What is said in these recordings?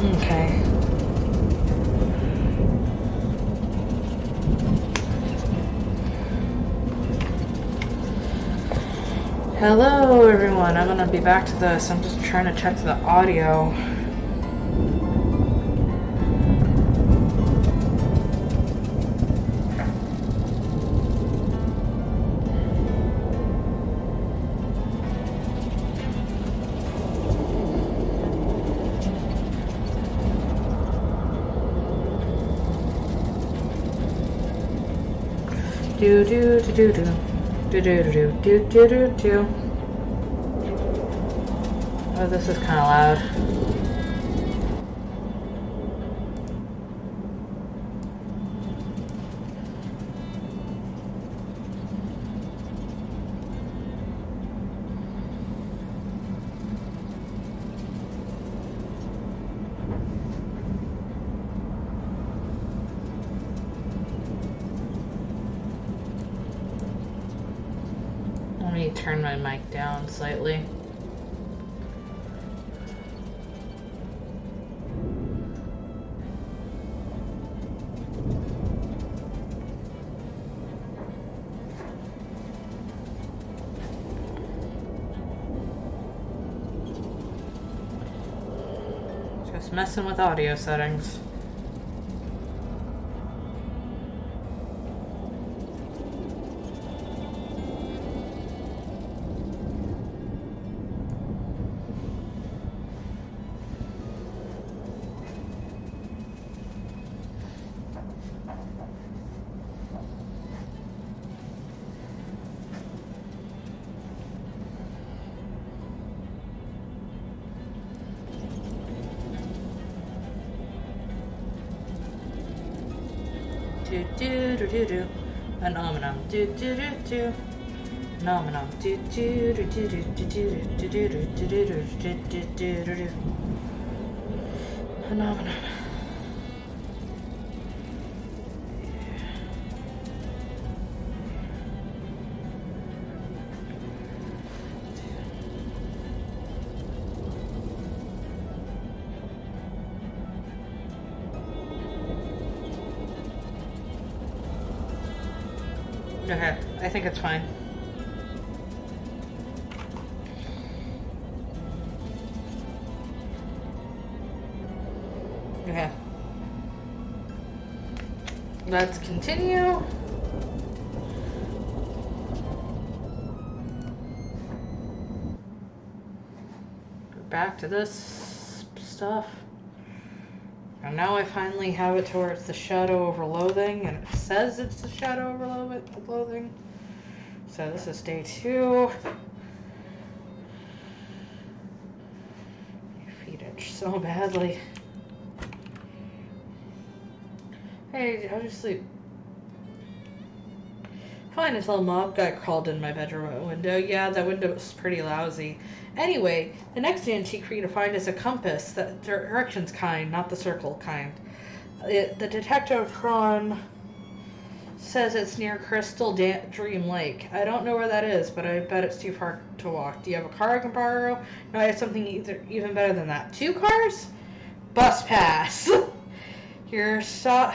Okay. Hello everyone, I'm gonna be back to this. I'm just trying to check the audio. Do do do do do do do do do do do do. Oh, this is kind of loud. Let me turn my mic down slightly. Just messing with audio settings. Do do do do do. Phenomenon. Do do do do. Phenomenon. Do do do do do do do do do do do do do do do. Phenomenon. Okay, I think it's fine. Okay. Let's continue. Go back to this stuff. And now I finally have it to where it's the shadow over loathing, and it says it's the shadow over loathing. So this is day 2. Your feet itch so badly. Hey, how'd you sleep? Fine until a mob guy crawled in my bedroom window. Yeah, that window was pretty lousy. Anyway, the next antique for you to find is a compass. The directions kind, not the circle kind. The detective Ron says it's near Crystal Dream Lake. I don't know where that is, but I bet it's too far to walk. Do you have a car I can borrow? No, I have something even better than that. 2 cars? Bus pass. Your stop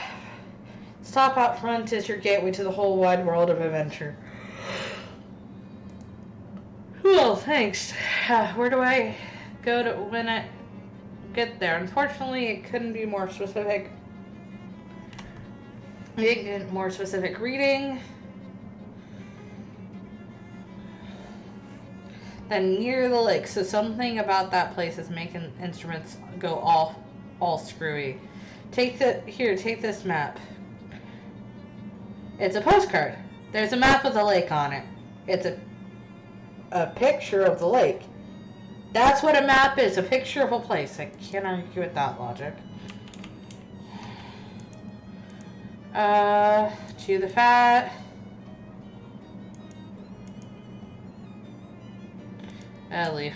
out front is your gateway to the whole wide world of adventure. Well, thanks. Where do I go to when I get there? Unfortunately, it couldn't be more specific. You didn't get more specific reading than near the lake. So something about that place is making instruments go all screwy. Take this map. It's a postcard. There's a map with a lake on it. It's a picture of the lake. That's what a map is, a picture of a place. I can't argue with that logic. Chew the fat. Leave.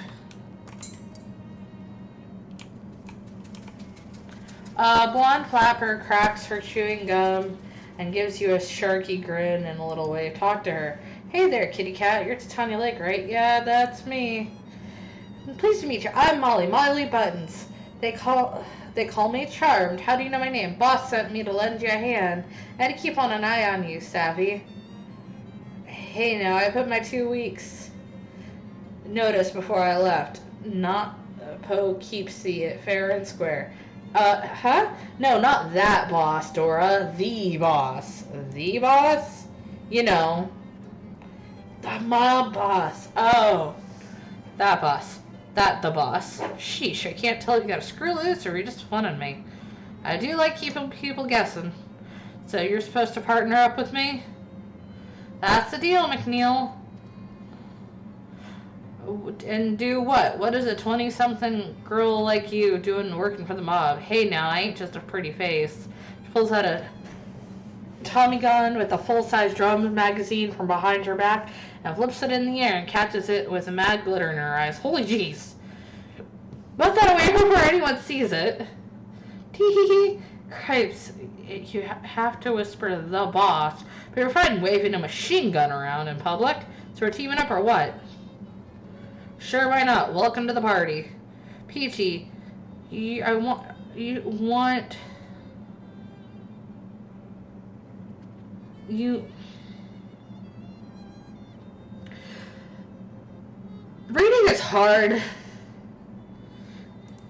Blonde flapper cracks her chewing gum and gives you a sharky grin and a little wave. Talk to her. Hey there, kitty cat. You're Titania Lake, right? Yeah, that's me. Pleased to meet you. I'm Molly Buttons. They call me Charmed. How do you know my name? Boss sent me to lend you a hand. I had to keep on an eye on you, Savvy. Hey now, I put my 2 weeks notice before I left. Not Poughkeepsie, fair and square. Huh? No, not that boss, Dora. The boss. The boss? You know. The mob boss. Oh. That boss. The boss. Sheesh, I can't tell if you got a screw loose or you're just funning me. I do like keeping people guessing. So you're supposed to partner up with me? That's the deal, McNeil. And do what? What is a 20-something girl like you doing working for the mob? Hey now, I ain't just a pretty face. She pulls out a Tommy gun with a full-size drum magazine from behind her back and flips it in the air and catches it with a mad glitter in her eyes. Holy jeez. Put that away before anyone sees it. Tee-hee-hee. Cripes, you have to whisper the boss, but you're fine waving a machine gun around in public. So we're teaming up or what? Sure, why not? Welcome to the party. Peachy, you reading is hard.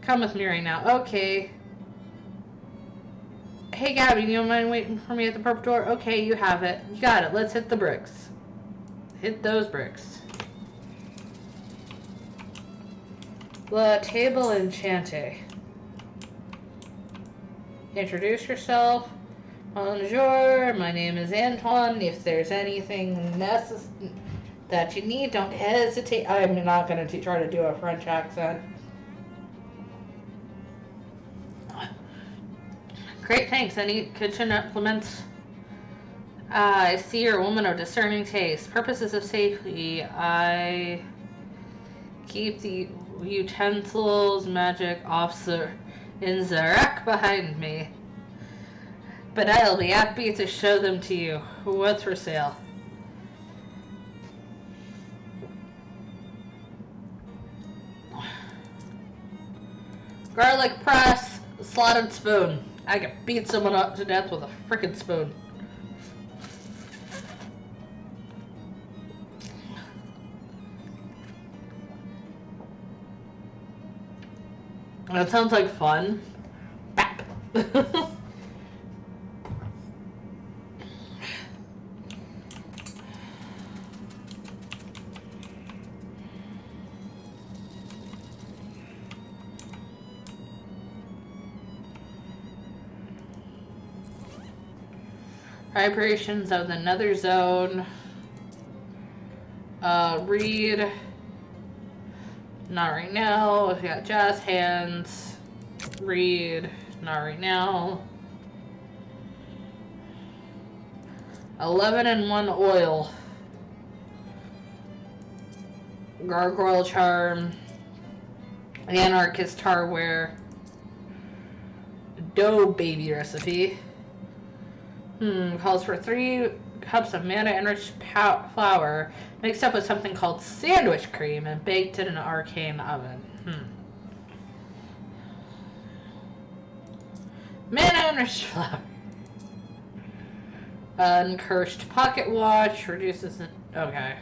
Come with me right now. Okay. Hey, Gabby, you don't mind waiting for me at the purple door? Okay, you have it. You got it. Let's hit the bricks. Hit those bricks. La Table Enchante. Introduce yourself. Bonjour, my name is Antoine. If there's anything that you need, don't hesitate. I'm not going to try to do a French accent. Great, thanks. Any kitchen implements? I see you're a woman of discerning taste. Purposes of safety, I keep the utensils magic officer in the rack behind me. But I'll be happy to show them to you. What's for sale? Garlic press, slotted spoon. I could beat someone up to death with a frickin' spoon. That sounds like fun. Bap. Vibrations of the nether zone. Read. Not right now. We got jazz hands. Read. Not right now. 11 and 1 oil. Gargoyle charm. Anarchist hardware. Dough baby recipe. Calls for 3 cups of mana-enriched flour mixed up with something called sandwich cream and baked in an arcane oven. Mana-enriched flour. Uncursed pocket watch reduces it. Okay.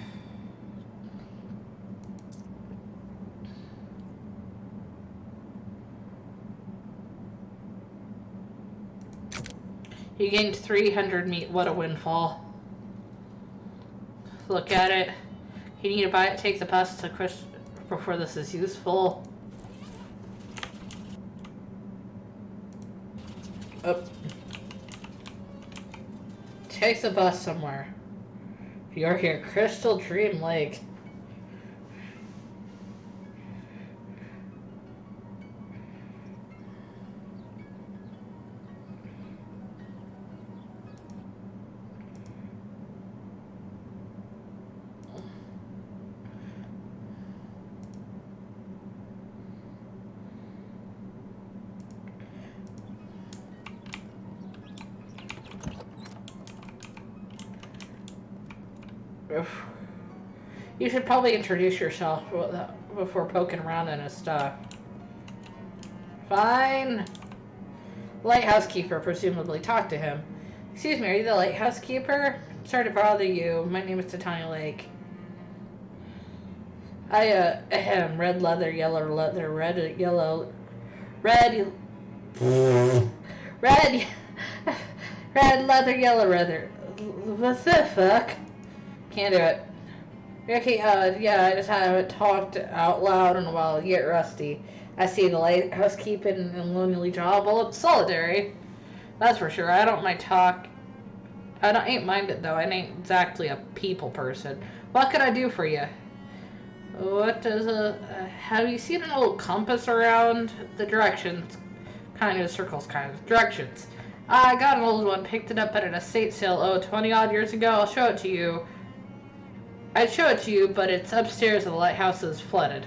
You gained 300 meat. What a windfall. Look at it. You need to buy it. Take the bus to Chris before this is useful. Oh. Take the bus somewhere. You're here. Crystal Dream Lake. You should probably introduce yourself before poking around in his stuff. Fine. Lighthouse keeper, presumably. Talk to him. Excuse me, are you the lighthouse keeper? Sorry to bother you. My name is Titania Lake. Red leather, yellow leather, red, yellow, red, red, red leather, yellow leather. What the fuck? Can't do it. Okay, yeah, I just haven't talked out loud in a while. You get rusty. I see the lighthouse keeping and lonely job. Well, it's solitary. That's for sure. I don't mind talk. Ain't minded though. I ain't exactly a people person. What can I do for you? What does have you seen an old compass around? The directions, kind of circles, kind of directions. I got an old one, picked it up at an estate sale, 20 odd years ago. I'll show it to you. I'd show it to you, but it's upstairs and the lighthouse is flooded.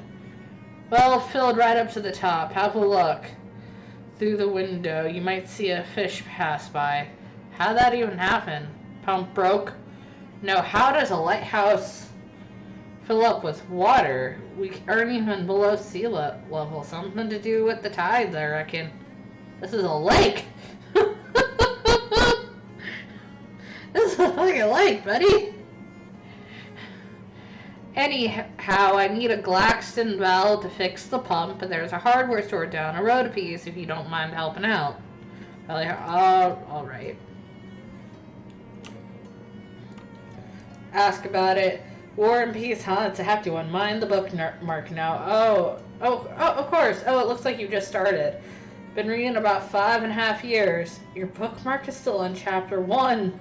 Well, filled right up to the top. Have a look. Through the window, you might see a fish pass by. How'd that even happen? Pump broke? No, how does a lighthouse fill up with water? We aren't even below sea level. Something to do with the tides, I reckon. This is a lake! This is a fucking lake, buddy! Anyhow, I need a Glaxton valve to fix the pump, and there's a hardware store down a road a piece if you don't mind helping out. Alright. Ask about it. War and Peace, huh? It's a hefty one. Mind the bookmark now. Oh, of course. Oh, it looks like you just started. Been reading about 5.5 years. Your bookmark is still on chapter 1.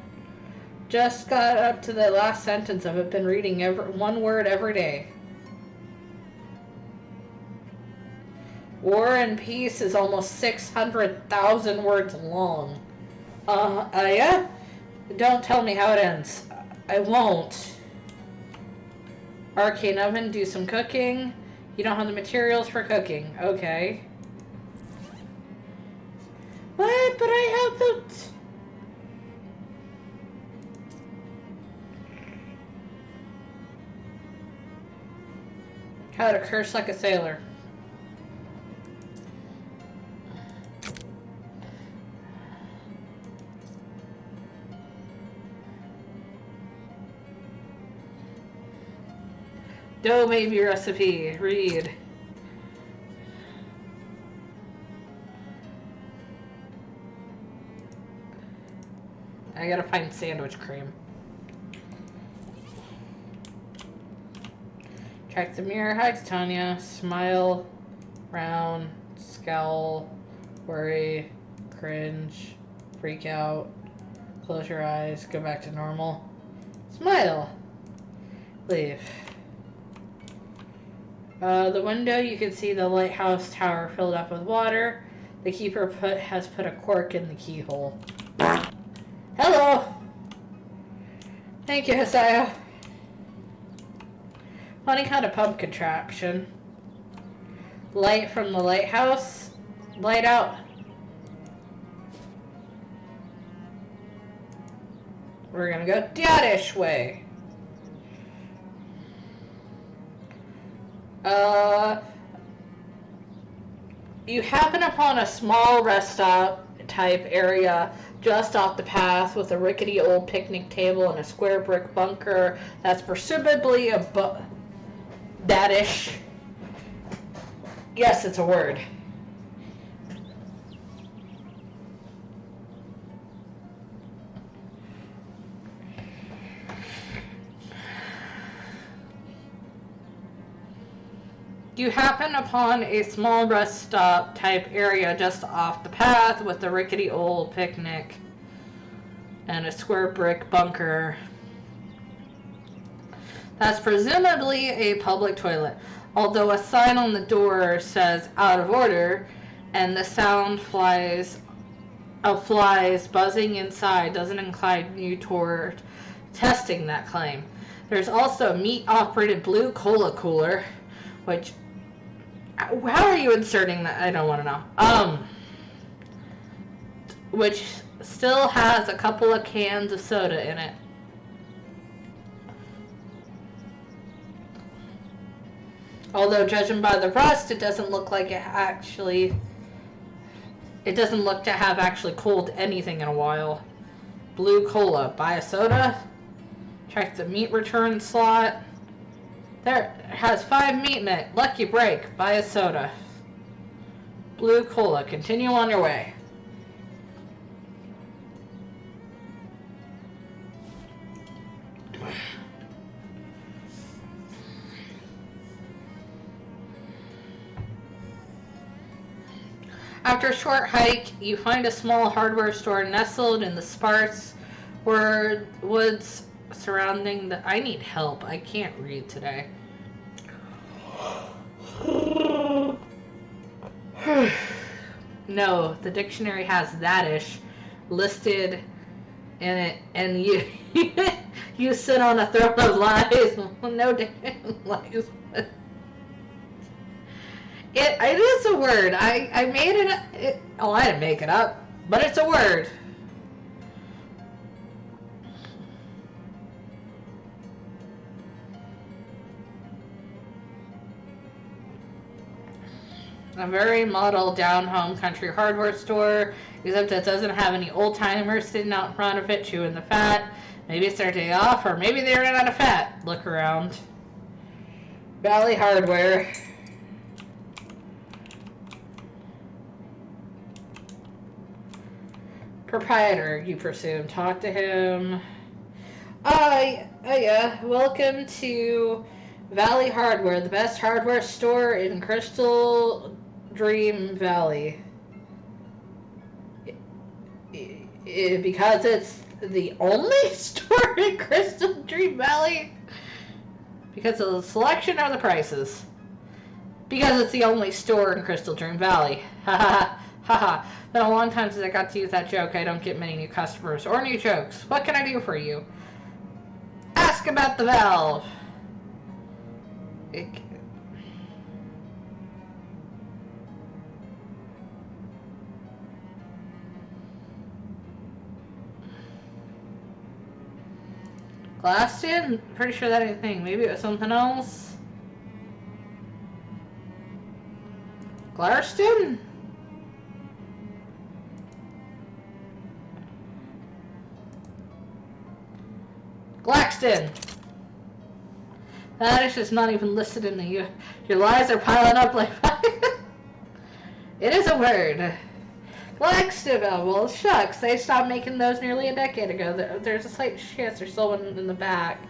Just got up to the last sentence of it. Been reading one word every day. War and Peace is almost 600,000 words long. Yeah? Don't tell me how it ends. I won't. Arcane oven, do some cooking. You don't have the materials for cooking. Okay. What? But I have the... How to curse like a sailor. Dough baby recipe. Read. I gotta find sandwich cream. Check the mirror. Hi, Tanya. Smile, frown, scowl, worry, cringe, freak out, close your eyes, go back to normal. Smile. Leave. The window, you can see the lighthouse tower filled up with water. The keeper has put a cork in the keyhole. Hello! Thank you, Hosea. Funny kind of pump contraption. Light from the lighthouse. Light out. We're gonna go daddish way. You happen upon a small rest stop type area just off the path with a rickety old picnic table and a square brick bunker that's presumably a daddish. Yes, it's a word. You happen upon a small rest stop type area just off the path with a rickety old picnic and a square brick bunker. That's presumably a public toilet, although a sign on the door says out of order, and the sound of flies buzzing inside doesn't incline you toward testing that claim. There's also a meat-operated blue cola cooler, which... How are you inserting that? I don't want to know. Which still has a couple of cans of soda in it. Although, judging by the rust, it doesn't look like it actually It doesn't look to have actually cooled anything in a while. Blue cola. Buy a soda. Check the meat return slot. There has 5 meat in it. Lucky break. Buy a soda. Blue cola. Continue on your way. After a short hike, you find a small hardware store nestled in the sparse woods surrounding the... I need help. I can't read today. No, the dictionary has that-ish listed in it, and you you sit on a throne of lies. No damn lies. It is a word. I made it. Oh, I didn't make it up, but it's a word. A very model down-home country hardware store, except it doesn't have any old-timers sitting out in front of it chewing the fat. Maybe it's their day off, or maybe they ran out of fat. Look around. Valley Hardware. Proprietor, you presume. Talk to him. Yeah. Welcome to Valley Hardware, the best hardware store in Crystal Dream Valley. Because it's the only store in Crystal Dream Valley? Because of the selection or the prices? Because it's the only store in Crystal Dream Valley. Haha. Haha. Been a long time since I got to use that joke. I don't get many new customers or new jokes. What can I do for you? Ask about the valve. Glaston? Pretty sure that ain't a thing. Maybe it was something else. Glarston? Glaxton! That is just not even listed in the... Your lies are piling up like... It is a word. Glaxton, oh, well, shucks. They stopped making those nearly a decade ago. There's a slight chance there's someone in the back.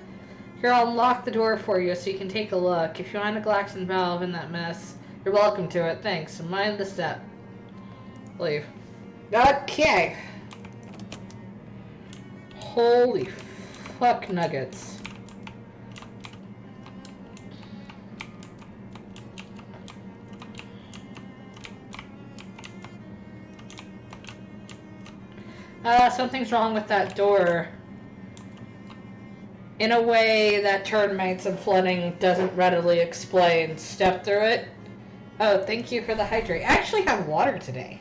Here, I'll unlock the door for you so you can take a look. If you find a Glaxton valve in that mess, you're welcome to it. Thanks. Mind the step. Leave. Okay. Holy fuck nuggets. Something's wrong with that door. In a way that termites and flooding doesn't readily explain. Step through it. Oh, thank you for the hydrate. I actually have water today.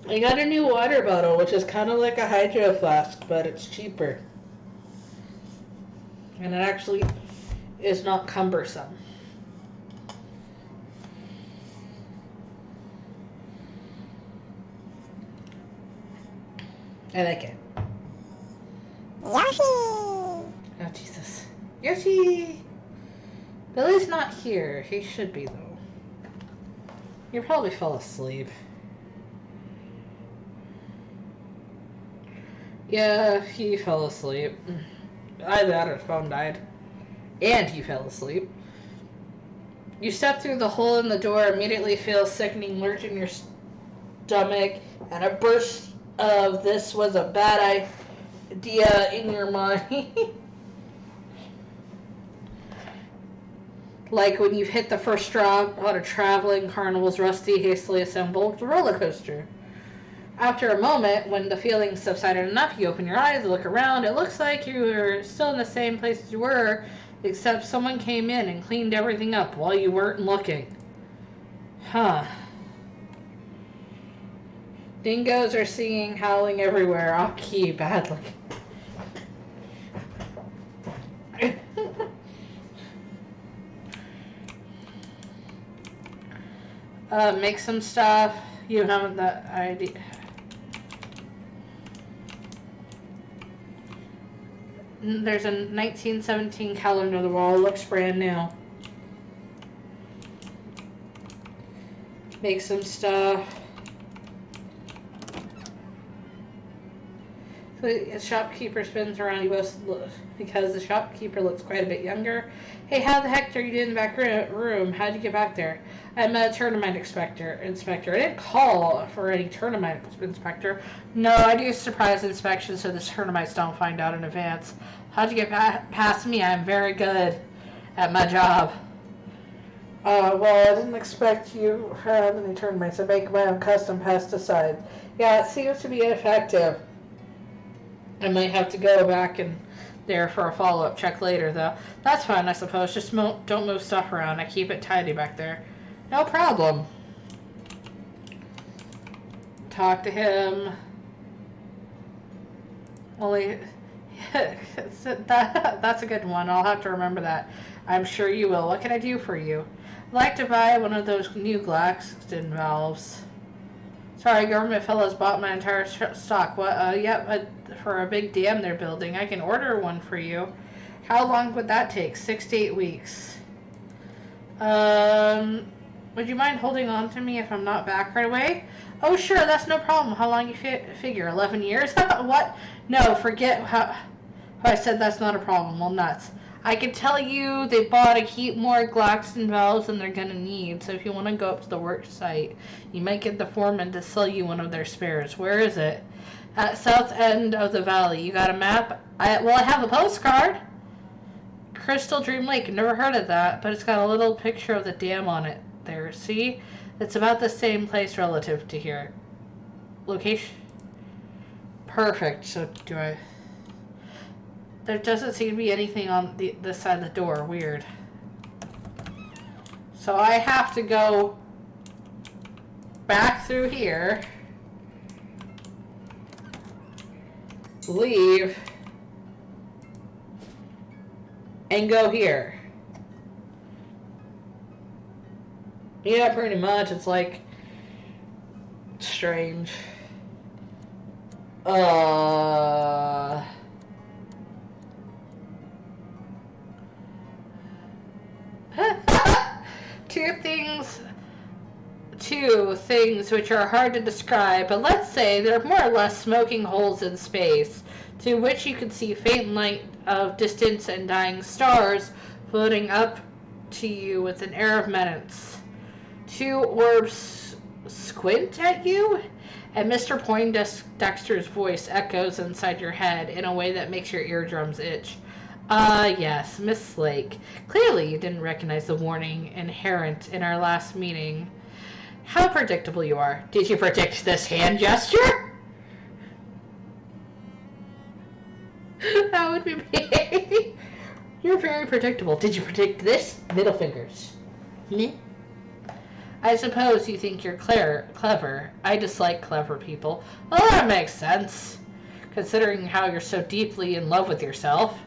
I got a new water bottle, which is kind of like a hydro flask, but it's cheaper. And it actually is not cumbersome. I like it. Yoshi! Oh, Jesus. Yoshi! Billy's not here. He should be, though. He probably fell asleep. Yeah, he fell asleep. Either that or his phone died. And he fell asleep. You step through the hole in the door, immediately feel a sickening lurch in your stomach, and a burst of this was a bad idea in your mind. Like when you've hit the first straw on a traveling carnival's rusty, hastily assembled roller coaster. After a moment, when the feeling subsided enough, you open your eyes, look around. It looks like you're still in the same place as you were, except someone came in and cleaned everything up while you weren't looking. Huh. Dingoes are singing, howling everywhere, off key, badly. Make some stuff. You haven't that idea. There's a 1917 calendar on the wall. It looks brand new. Make some stuff. The shopkeeper spins around you both because the shopkeeper looks quite a bit younger. Hey, how the heck are you doing in the back room? How'd you get back there? I'm a tournament inspector. I didn't call for any tournament inspector. No, I do surprise inspections so the tournaments don't find out in advance. How'd you get past me? I'm very good at my job. Well, I didn't expect you to have any tournaments. I make my own custom pesticide. Yeah, it seems to be ineffective. I might have to go back in there for a follow-up check later, though. That's fine, I suppose. Just don't move stuff around. I keep it tidy back there. No problem. Talk to him. Only... that's a good one. I'll have to remember that. I'm sure you will. What can I do for you? I'd like to buy one of those new Glaxton valves. Sorry, government fellows bought my entire stock. What? Yep, for a big dam they're building. I can order one for you. How long would that take? 6 to 8 weeks. Would you mind holding on to me if I'm not back right away? Oh, sure, that's no problem. How long you figure? 11 years? What? No, forget how I said that's not a problem. Well, nuts. I can tell you they bought a heap more Glaxton valves than they're gonna need, so if you want to go up to the work site, you might get the foreman to sell you one of their spares. Where is it? At south end of the valley. You got a map? I have a postcard. Crystal Dream Lake. Never heard of that, but it's got a little picture of the dam on it there. See? It's about the same place relative to here. Location? Perfect. So do I... There doesn't seem to be anything on this side of the door. Weird. So I have to go back through here. Leave. And go here. Yeah, pretty much. It's like... strange. Two things which are hard to describe, but let's say they're more or less smoking holes in space, to which you can see faint light of distance and dying stars floating up to you with an air of menace. Two orbs squint at you, and Mr. Poindexter's voice echoes inside your head in a way that makes your eardrums itch. Yes, Miss Lake. Clearly you didn't recognize the warning inherent in our last meeting. How predictable you are. Did you predict this hand gesture? That would be me. You're very predictable. Did you predict this? Middle fingers. I suppose you think you're clever. I dislike clever people. Well, that makes sense, considering how you're so deeply in love with yourself.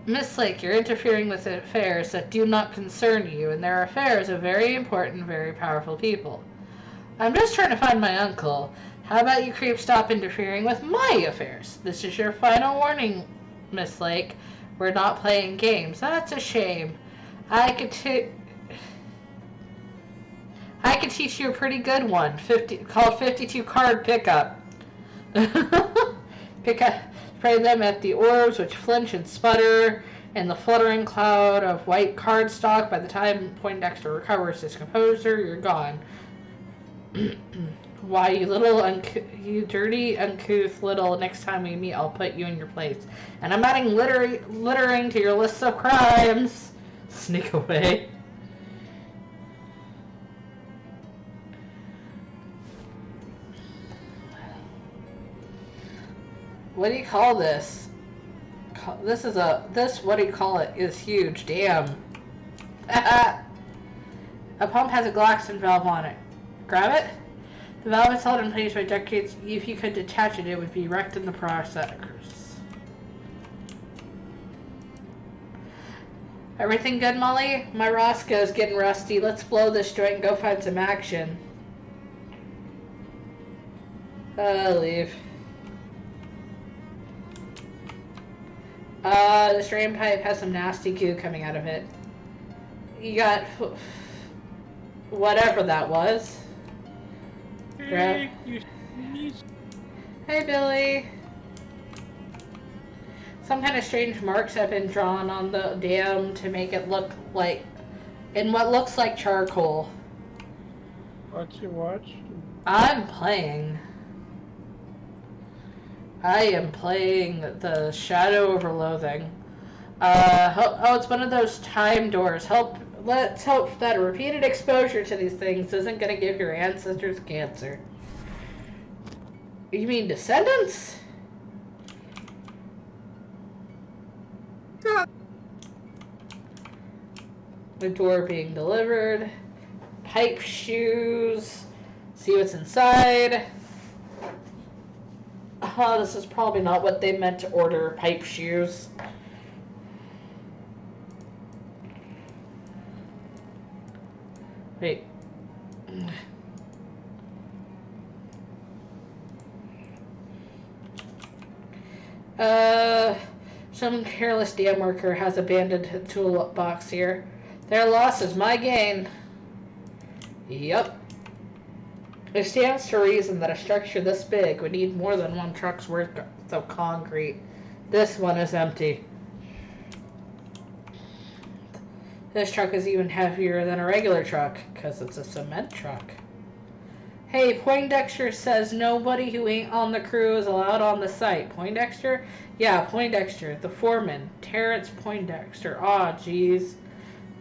Miss Lake, you're interfering with affairs that do not concern you, and they're affairs of very important, very powerful people. I'm just trying to find my uncle. How about you creeps stop interfering with my affairs? This is your final warning, Miss Lake. We're not playing games. That's a shame. I could teach you a pretty good one, called 52 card pickup. Spray them at the orbs, which flinch and sputter, in the fluttering cloud of white cardstock. By the time Poindexter recovers his composure, you're gone. Why, you dirty, uncouth little, next time we meet, I'll put you in your place. And I'm adding littering to your list of crimes. Sneak away. What do you call this? What do you call it, is huge. Damn. A pump has a Glaxton valve on it. Grab it? The valve is held in place by decades. If you could detach it, it would be wrecked in the process. Everything good, Molly? My Roscoe's getting rusty. Let's blow this joint and go find some action. Leave. This drain pipe has some nasty goo coming out of it. You got whatever that was. Hey, Hey, Billy. Some kind of strange marks have been drawn on the dam to make it look like, in what looks like charcoal. What you watch? I'm playing. I am playing the Shadow over Loathing. Oh, it's one of those time doors. Let's hope that repeated exposure to these things isn't going to give your ancestors cancer. You mean descendants? The door being delivered. Pipe shoes. See what's inside. This is probably not what they meant to order, pipe shoes. Wait. Some careless dam worker has abandoned a toolbox here. Their loss is my gain. Yup. It stands to reason that a structure this big would need more than one truck's worth of concrete. This one is empty. This truck is even heavier than a regular truck, because it's a cement truck. Hey, Poindexter says nobody who ain't on the crew is allowed on the site. Poindexter? Yeah, Poindexter, the foreman. Terrence Poindexter. Aw, jeez.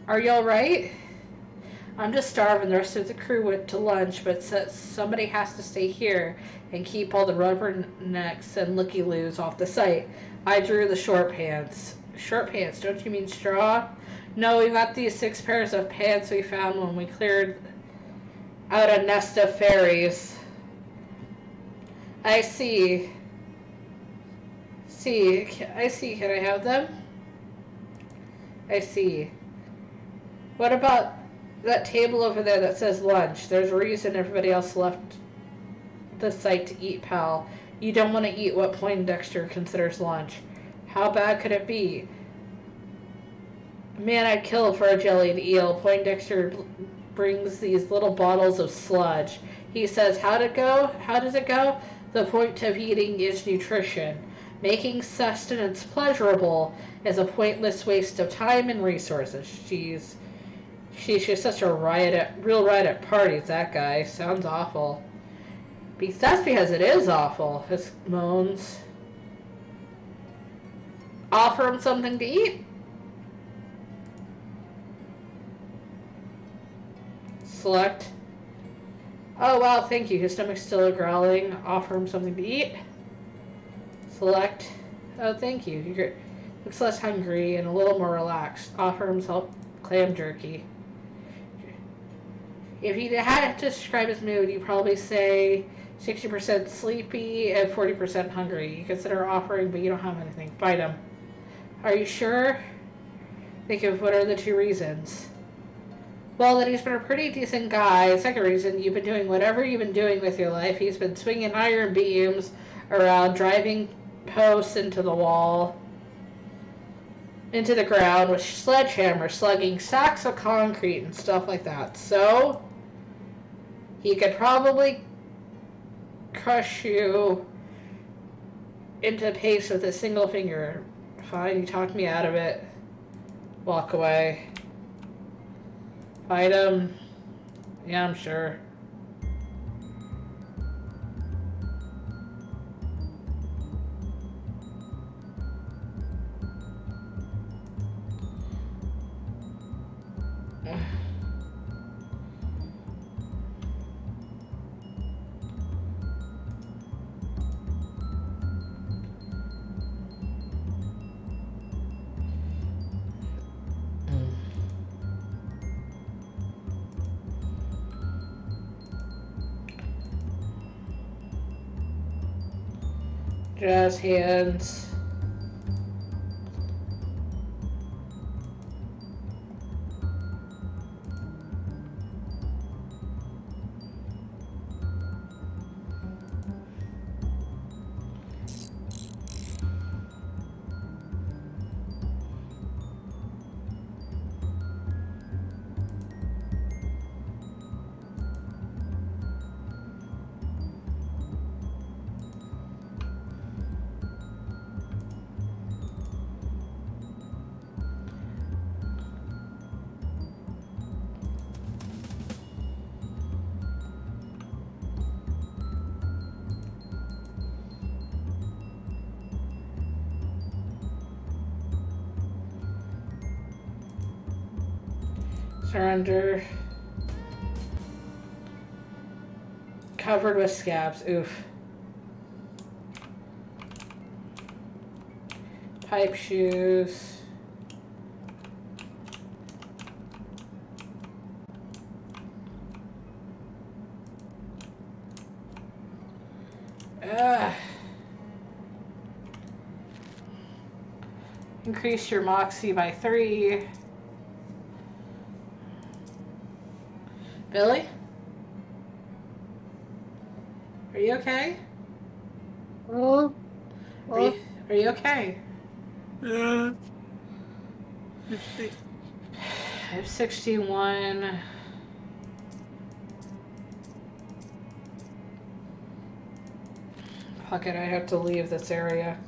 Are you alright? I'm just starving. The rest of the crew went to lunch, but somebody has to stay here and keep all the rubbernecks and looky-loos off the site. I drew the short pants. Short pants? Don't you mean straw? No, we got these 6 pairs of pants we found when we cleared out a nest of fairies. I see. I see. Can I have them? I see. What about that table over there that says lunch? There's a reason everybody else left the site to eat, pal. You don't want to eat what Poindexter considers lunch. How bad could it be? Man, I'd kill for a jellied eel. Poindexter brings these little bottles of sludge. He says, How does it go? The point of eating is nutrition. Making sustenance pleasurable is a pointless waste of time and resources. She's just such a real riot at parties, that guy. Sounds awful. That's because it is awful, his moans. Offer him something to eat? Select. Oh, wow, thank you. His stomach's still growling. Offer him something to eat. Select. Oh, thank you. He looks less hungry and a little more relaxed. Offer himself clam jerky. If he had to describe his mood, you'd probably say 60% sleepy and 40% hungry. You consider offering, but you don't have anything. Bite him. Are you sure? Think of what are the 2 reasons. Well, that he's been a pretty decent guy. Second reason, you've been doing whatever you've been doing with your life. He's been swinging iron beams around, driving posts into the wall, into the ground with sledgehammer, slugging sacks of concrete and stuff like that. So, he could probably crush you into paste with a single finger. Fine, you talked me out of it. Walk away. Fight him. Yeah, I'm sure. Jazz hands. Surrender. Covered with scabs. Oof. Pipe shoes. Increase your Moxie by 3. Billy? Are you okay? Oh. Are you okay? Yeah. Let's see. I have 61. Fuck it, I have to leave this area.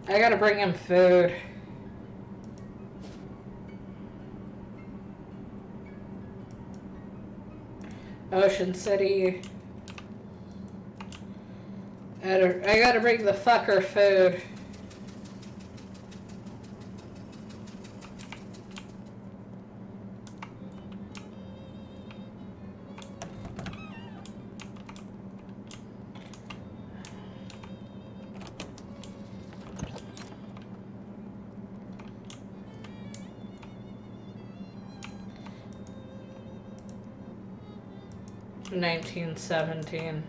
I gotta bring him food. Ocean City. I gotta bring the fucker food. $19.17.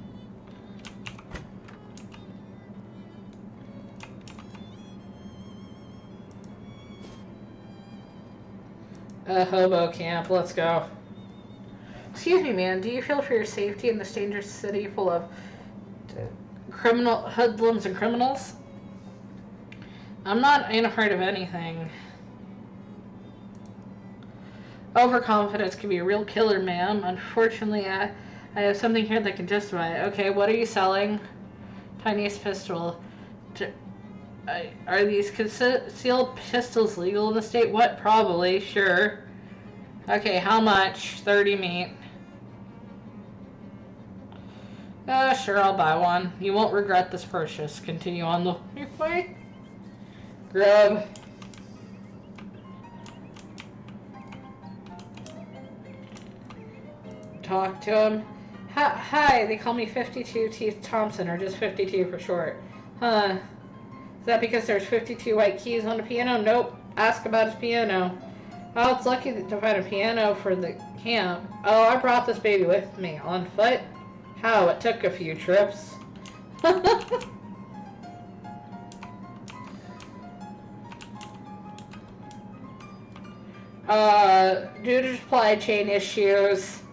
Hobo camp, let's go. Excuse me, man, do you feel for your safety in this dangerous city full of hoodlums and criminals? I'm not in a part of anything. Overconfidence can be a real killer, ma'am. Unfortunately, I have something here that can justify it. Okay, what are you selling? Tiniest pistol. Are these concealed pistols legal in the state? What? Probably. Sure. Okay, how much? 30 meat. Sure, I'll buy one. You won't regret this purchase. Continue on the way. Grub. Talk to him. Hi, they call me 52 Teeth Thompson, or just 52 for short. Huh. Is that because there's 52 white keys on the piano? Nope. Ask about his piano. Oh, it's lucky to find a piano for the camp. Oh, I brought this baby with me. On foot? How? It took a few trips. Due to supply chain issues,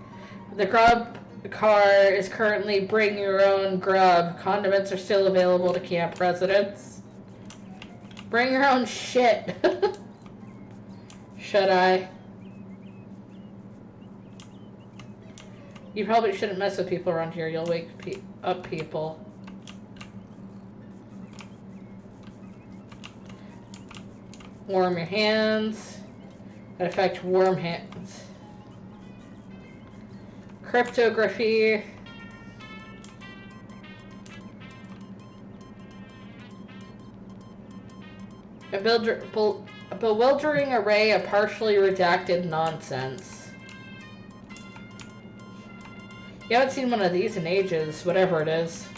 the grub car is currently bring your own grub. Condiments are still available to camp residents. Bring your own shit. Should I? You probably shouldn't mess with people around here. You'll wake up people. Warm your hands. That affects warm hands. Cryptography. A bewildering array of partially redacted nonsense. You haven't seen one of these in ages, whatever it is.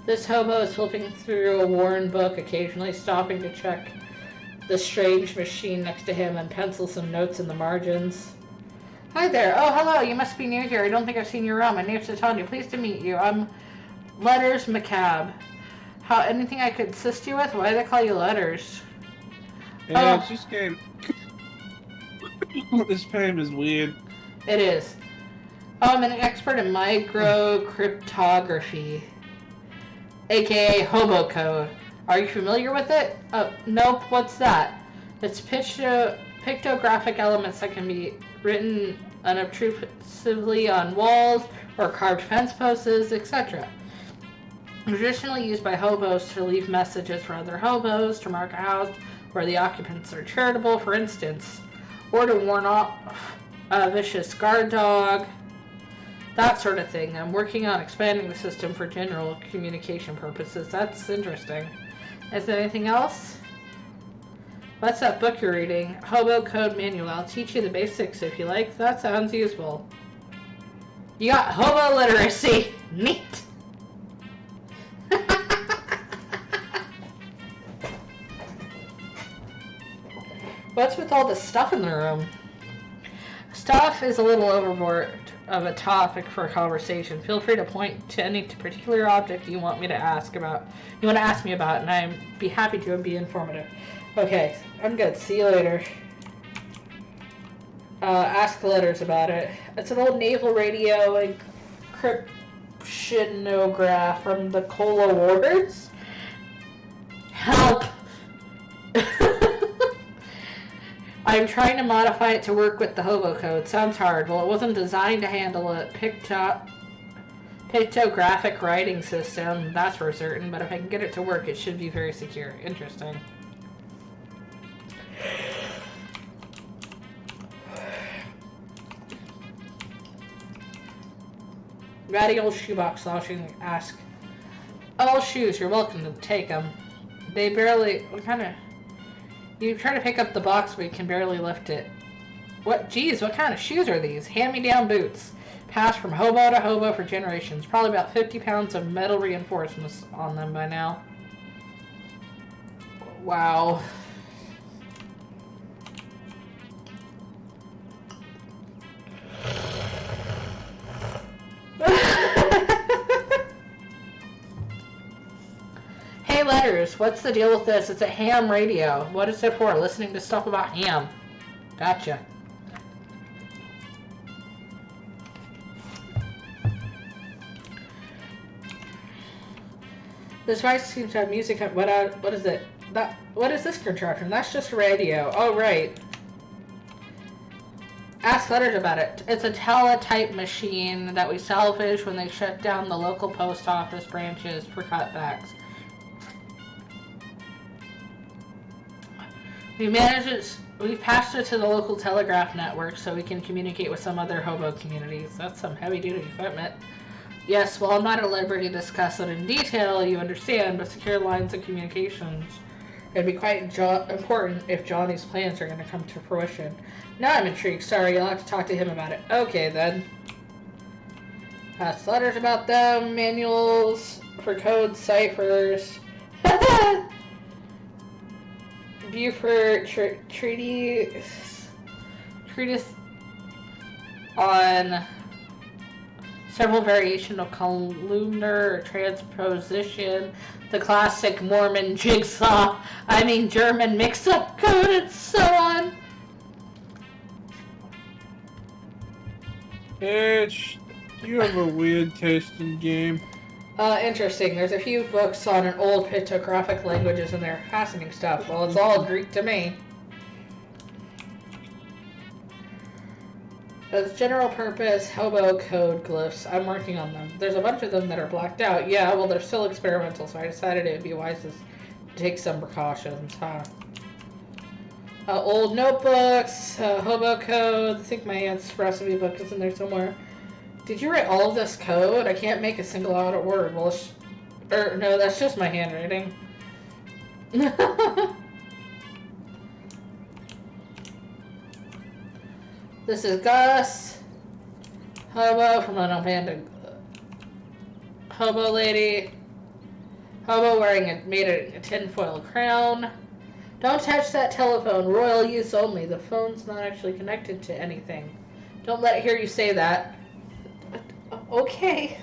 This hobo is flipping through a worn book, occasionally stopping to check the strange machine next to him and pencil some notes in the margins. Hi there. Oh, hello. You must be new here. I don't think I've seen you around. My name's Tony. Pleased to meet you. I'm Letters McCabe. Anything I could assist you with? Why do they call you Letters? Yeah, it's just game. This game is weird. It is. Oh, I'm an expert in microcryptography, aka hobo code. Are you familiar with it? Nope. What's that? It's pictographic elements that can be written unobtrusively on walls or carved fence posts, etc. Traditionally used by hobos to leave messages for other hobos, to mark a house where the occupants are charitable, for instance, or to warn off a vicious guard dog. That sort of thing. I'm working on expanding the system for general communication purposes. That's interesting. Is there anything else? What's that book you're reading? Hobo Code Manual. I'll teach you the basics if you like. That sounds useful. You got hobo literacy. Neat. What's with all the stuff in the room? Stuff is a little overboard of a topic for a conversation. Feel free to point to any particular object you want me to ask about. You want to ask me about, and I'd be happy to be informative. Okay, I'm good. See you later. Ask letters about it. It's an old naval radio encryptionograph from the Cola Wars. Help! I'm trying to modify it to work with the hobo code. Sounds hard. Well, it wasn't designed to handle a pictographic writing system, that's for certain, but if I can get it to work, it should be very secure. Interesting. Ratty old shoebox lounging. Ask. All shoes, you're welcome to take them. They barely... What kind of... You try to pick up the box, but you can barely lift it. What? Geez, what kind of shoes are these? Hand-me-down boots. Passed from hobo to hobo for generations. Probably about 50 pounds of metal reinforcements on them by now. Wow. Hey, letters, what's the deal with this? It's a ham radio. What is it for? Listening to stuff about ham. Gotcha. This device seems to have music. What is it? What is this contraption? That's just a radio. Oh, right. Ask letters about it. It's a teletype machine that we salvage when they shut down the local post office branches for cutbacks. We've passed it to the local telegraph network so we can communicate with some other hobo communities. That's some heavy-duty equipment. Yes, well, I'm not at liberty to discuss it in detail, you understand, but secure lines of communications. It'd be quite important if Johnny's plans are going to come to fruition. Now I'm intrigued. Sorry, you'll have to talk to him about it. Okay, then. Pass letters about them, manuals for code ciphers. Buford treatise on several variations of columnar transposition, the classic Mormon jigsaw, German mix-up code, and so on. Bitch, you have a weird taste in game. Interesting. There's a few books on an old pictographic languages and they're fascinating stuff. Well, it's all Greek to me. Those general purpose hobo code glyphs, I'm working on them. There's a bunch of them that are blacked out. Yeah, well, they're still experimental, so I decided it would be wise to take some precautions, huh? Old notebooks, hobo code. I think my aunt's recipe book is in there somewhere. Did you write all of this code? I can't make a single out word. Well, no, that's just my handwriting. This is Gus. Hobo from an abandoned hobo lady. Hobo wearing a tinfoil crown. Don't touch that telephone. Royal use only. The phone's not actually connected to anything. Don't let it hear you say that. Okay.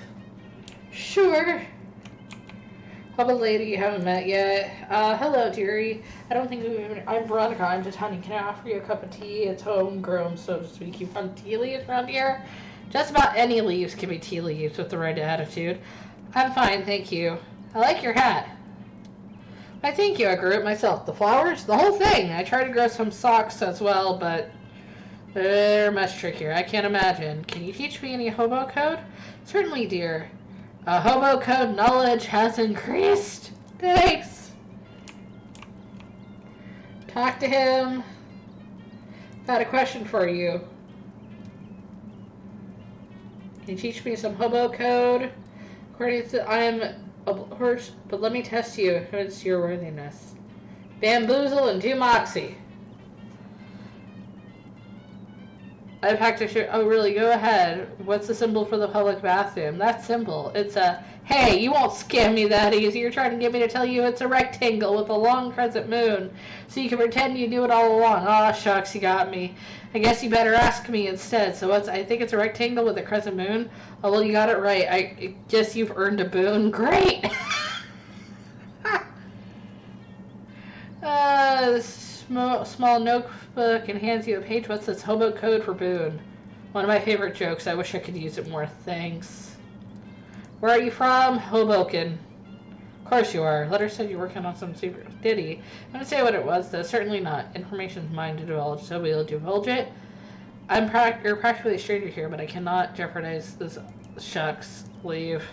Sure. Hobo lady you haven't met yet. Hello, dearie. I don't think we've even... I'm Veronica. I'm just honey. Can I offer you a cup of tea? It's homegrown, so to speak. You found tea leaves around here? Just about any leaves can be tea leaves with the right attitude. I'm fine, thank you. I like your hat. Why, thank you. I grew it myself. The flowers? The whole thing. I tried to grow some socks as well, but they're much trickier. I can't imagine. Can you teach me any hobo code? Certainly, dear. Hobo code knowledge has increased. Thanks. Talk to him. Got a question for you. Can you teach me some hobo code? According to I am a horse, but let me test you if it's your worthiness. Bamboozle and do Moxie. I packed a shirt. Oh, really? Go ahead. What's the symbol for the public bathroom? That's simple. It's a, hey, you won't scam me that easy. You're trying to get me to tell you it's a rectangle with a long crescent moon. So you can pretend you knew it all along. Aw, shucks, you got me. I guess you better ask me instead. So I think it's a rectangle with a crescent moon. Oh, well, you got it right. I guess you've earned a boon. Great! Small notebook and hands you a page. What's this hobo code for boon? One of my favorite jokes. I wish I could use it more. Thanks. Where are you from? Hoboken. Of course you are. Letter said you're working on some secret. Did he? I'm going to say what it was, though. Certainly not. Information's mine to divulge, so we'll divulge it. You're practically a stranger here, but I cannot jeopardize this. Shucks. Leave.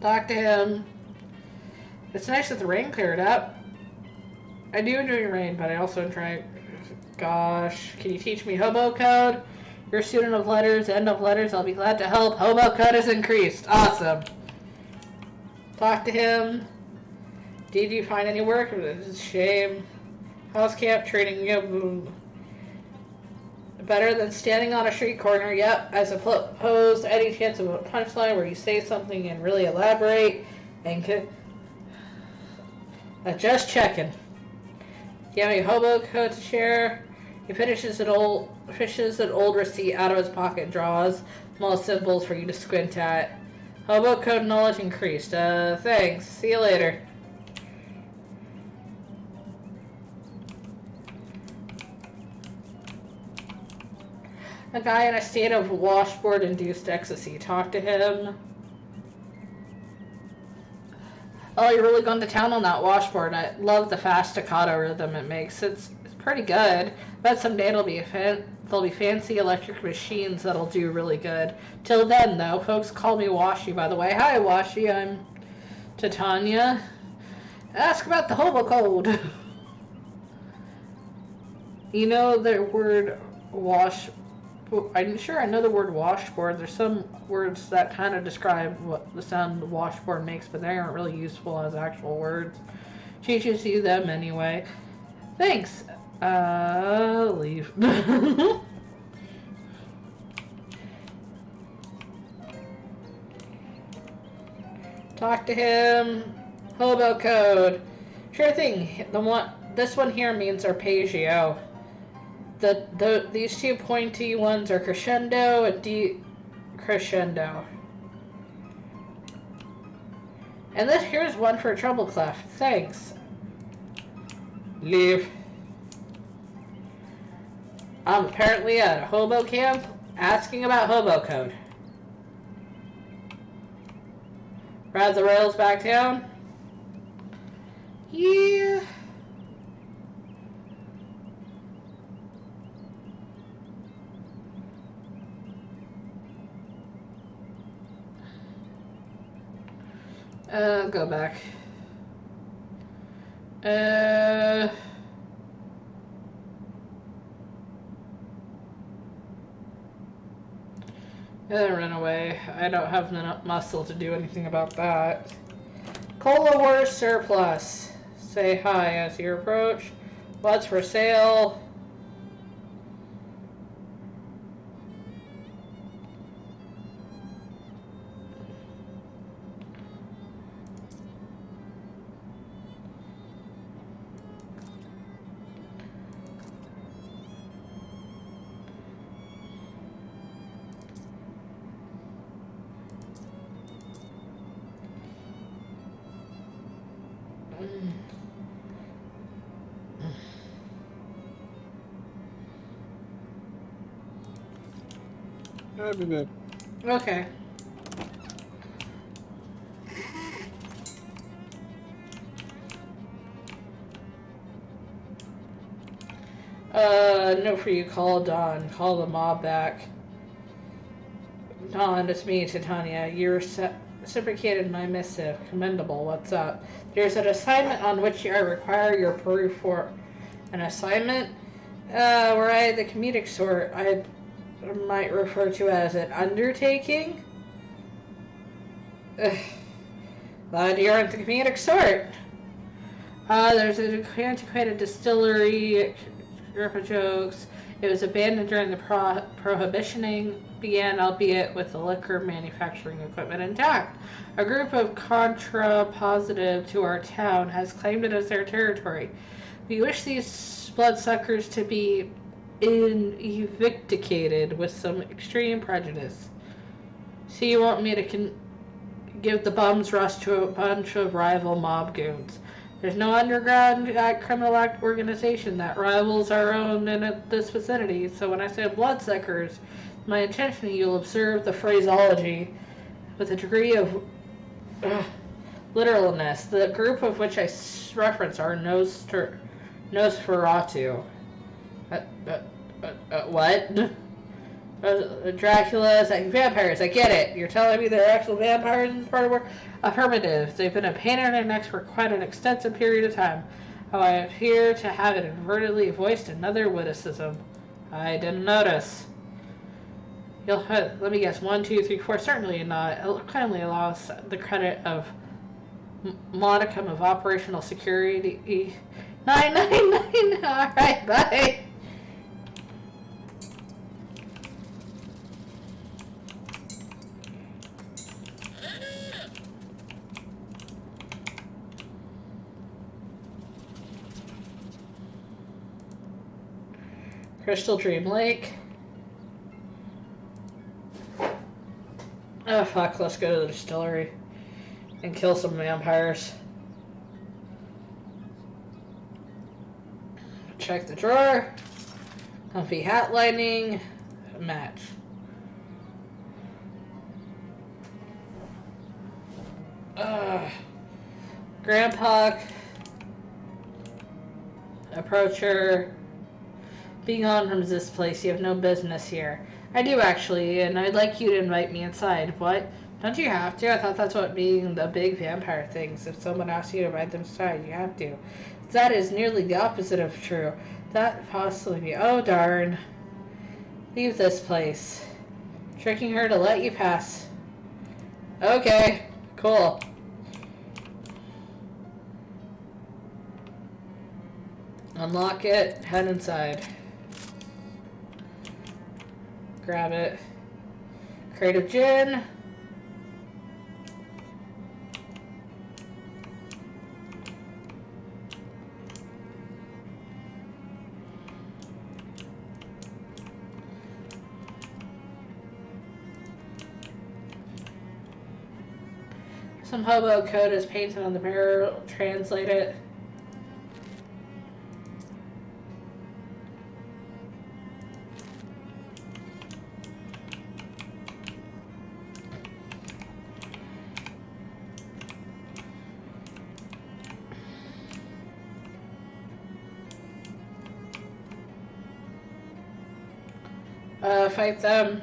Talk to him. It's nice that the rain cleared up. I do enjoy rain, but I also enjoy... Gosh, can you teach me hobo code? You're a student of letters, end of letters. I'll be glad to help. Hobo code has increased. Awesome. Talk to him. Did you find any work? It's a shame. House camp training. Better than standing on a street corner. Yep. I suppose any chance of a punchline where you say something and really elaborate and could... just checking. Do you have any hobo code to share? He fishes an old receipt out of his pocket and draws small symbols for you to squint at. Hobo code knowledge increased. Thanks. See you later. A guy in a state of washboard-induced ecstasy. Talk to him. Oh, you're really going to town on that washboard. I love the fast staccato rhythm it makes. It's pretty good. Bet someday there'll be fancy electric machines that'll do really good. Till then, though, folks call me Washi, by the way. Hi, Washi. I'm Titania. Ask about the hobo code. You know the word wash... I'm sure I know the word washboard. There's some words that kind of describe what the sound the washboard makes, but they aren't really useful as actual words. Teaches you them anyway. Thanks. Leave. Talk to him. Hobo code. Sure thing. This one here means arpeggio. These two pointy ones are crescendo and decrescendo. And here's one for treble clef. Thanks. Leave. I'm apparently at a hobo camp asking about hobo code. Ride the rails back down? Yeah. Go back. Run away. I don't have enough muscle to do anything about that. Cola Wars surplus. Say hi as you approach. What's for sale? I'll be back. Okay. No for you. Call Dawn. Call the mob back. Dawn, it's me, Titania. You reciprocated my missive. Commendable. What's up? There's an assignment on which I require your proof for. An assignment? Were I the comedic sort, I might refer to as an undertaking. Glad you aren't the comedic sort. There's an antiquated distillery, group of jokes. It was abandoned during the prohibitioning began, albeit with the liquor manufacturing equipment intact. A group of contra-positive to our town has claimed it as their territory. We wish these bloodsuckers to be evicted with some extreme prejudice. So you want me to give the bum's rush to a bunch of rival mob goons? There's no underground criminal act organization that rivals our own in this vicinity, so when I say bloodsuckers, my intention you'll observe the phraseology with a degree of literalness. The group of which I reference are Nosferatu. What? Dracula's vampires. I get it. You're telling me they're actual vampires in part of work? Affirmative. They've been a pain in our necks for quite an extensive period of time. How I appear to have inadvertently voiced another witticism. I didn't notice. Let me guess. 1, 2, 3, 4. Certainly not. Kindly allow us the credit of modicum of operational security. 999. All right. Bye. Crystal Dream Lake. Oh fuck, let's go to the distillery and kill some vampires. Check the drawer. Comfy hat lining. Match. Grandpa. Approacher. Be gone from this place. You have no business here. I do actually, and I'd like you to invite me inside. What? Don't you have to? I thought that's what being the big vampire thinks. If someone asks you to invite them inside, you have to. That is nearly the opposite of true. That possibly be. Oh darn. Leave this place. Tricking her to let you pass. Okay. Cool. Unlock it. Head inside. Grab it. Crate of gin. Some hobo code is painted on the barrel. Translate it. Fight them.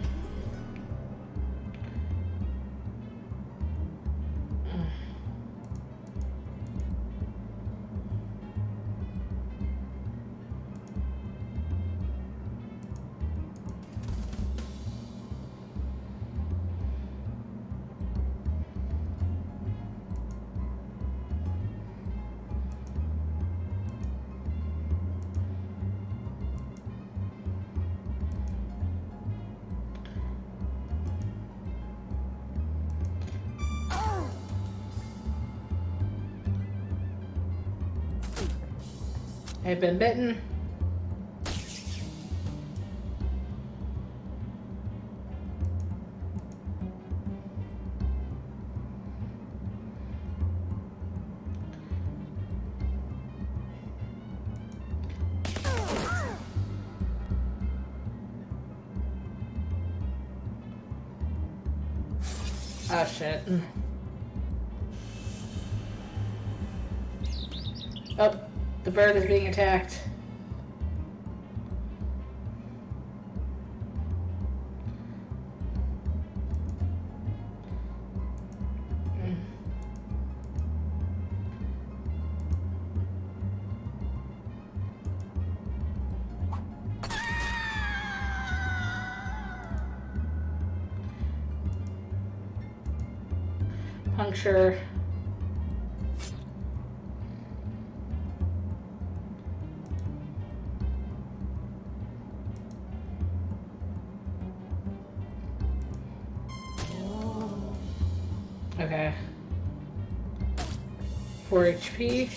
I've been bitten. Oh shit. Oh, the bird is being attacked. Puncture. Okay. 4 HP.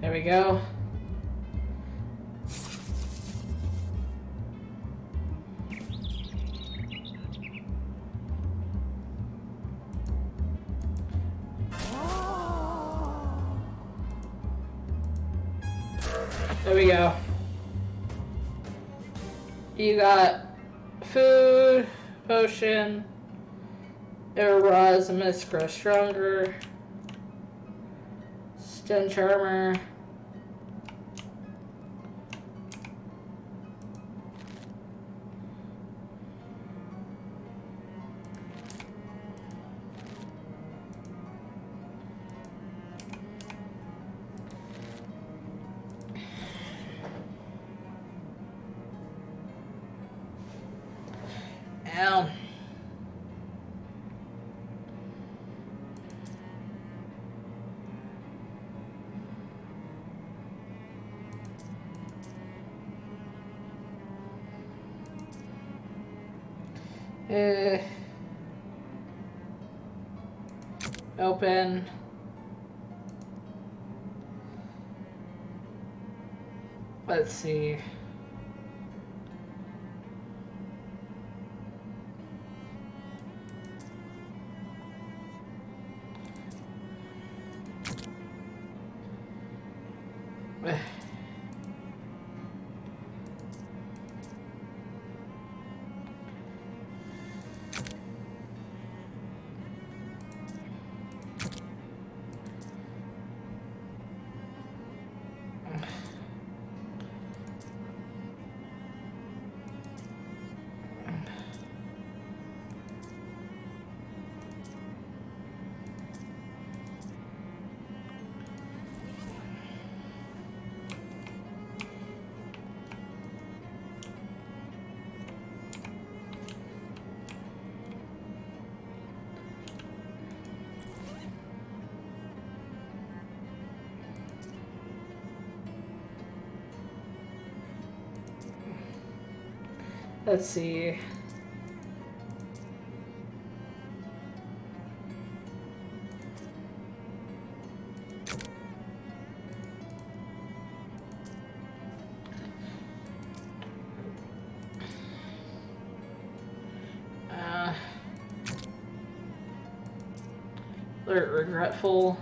There we go. There we go. You got food, potion, Erasmus grow stronger, stench armor. Ow. Open. Let's see. Let's see. Regretful.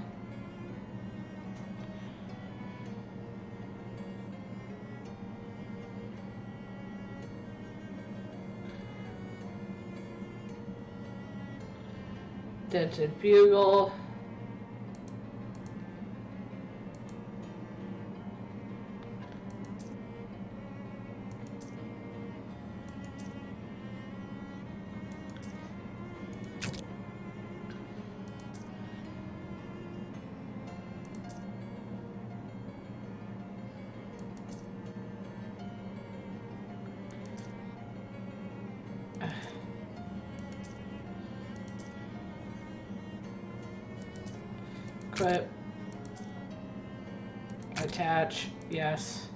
Dented bugle. Equip. Attach. Yes.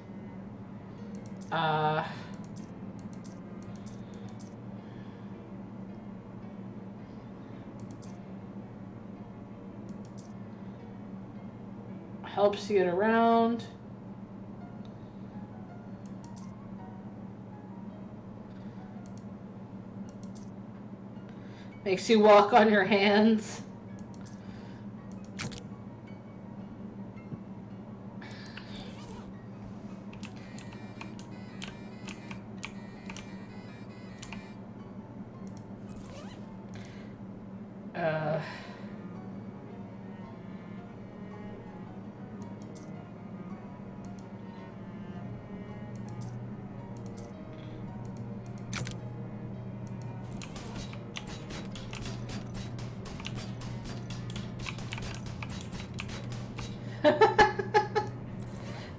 Helps you get around. Makes you walk on your hands.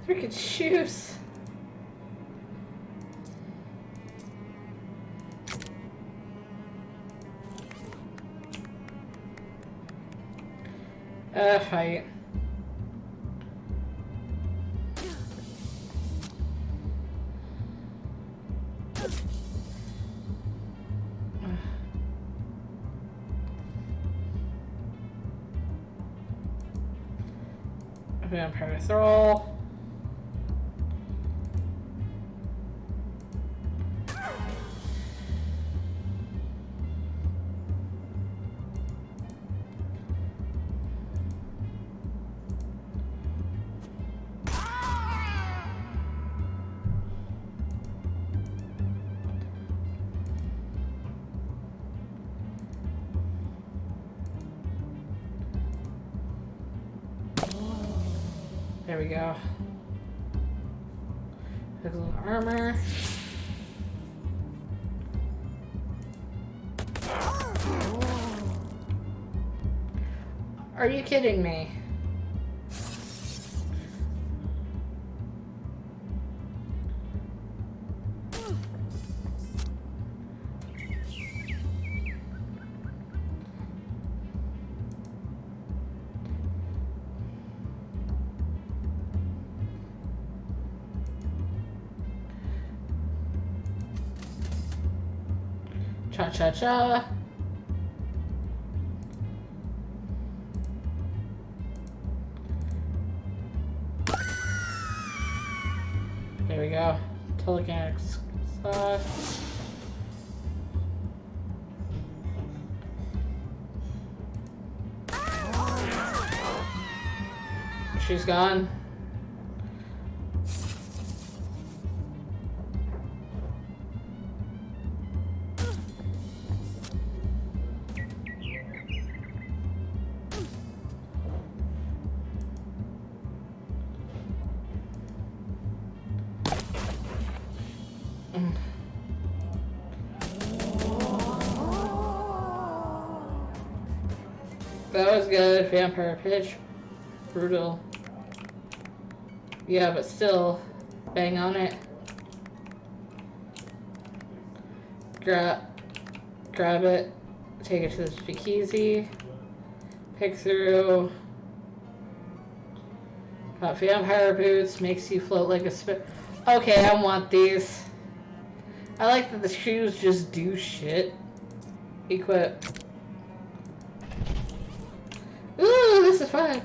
Freaking shoes. Fight. Vampire Thrall. There we go. Excellent armor. Are you kidding me? Cha-cha-cha. There we go. Telekinetics stuff. She's gone. That was good. Vampire pitch. Brutal. Yeah, but still, bang on it. Grab it. Take it to the speakeasy. Pick through. Got vampire boots. Makes you float like a spit. Okay, I want these. I like that the shoes just do shit. Equip. Ooh, this is fun.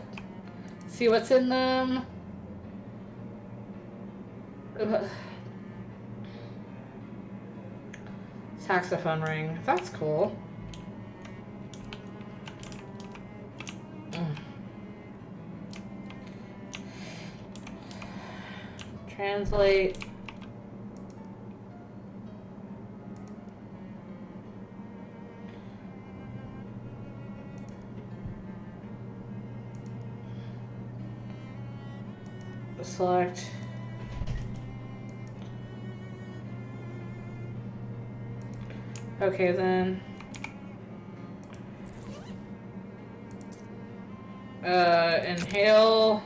See what's in them. Saxophone ring. That's cool. Translate. Select. Okay then. Inhale.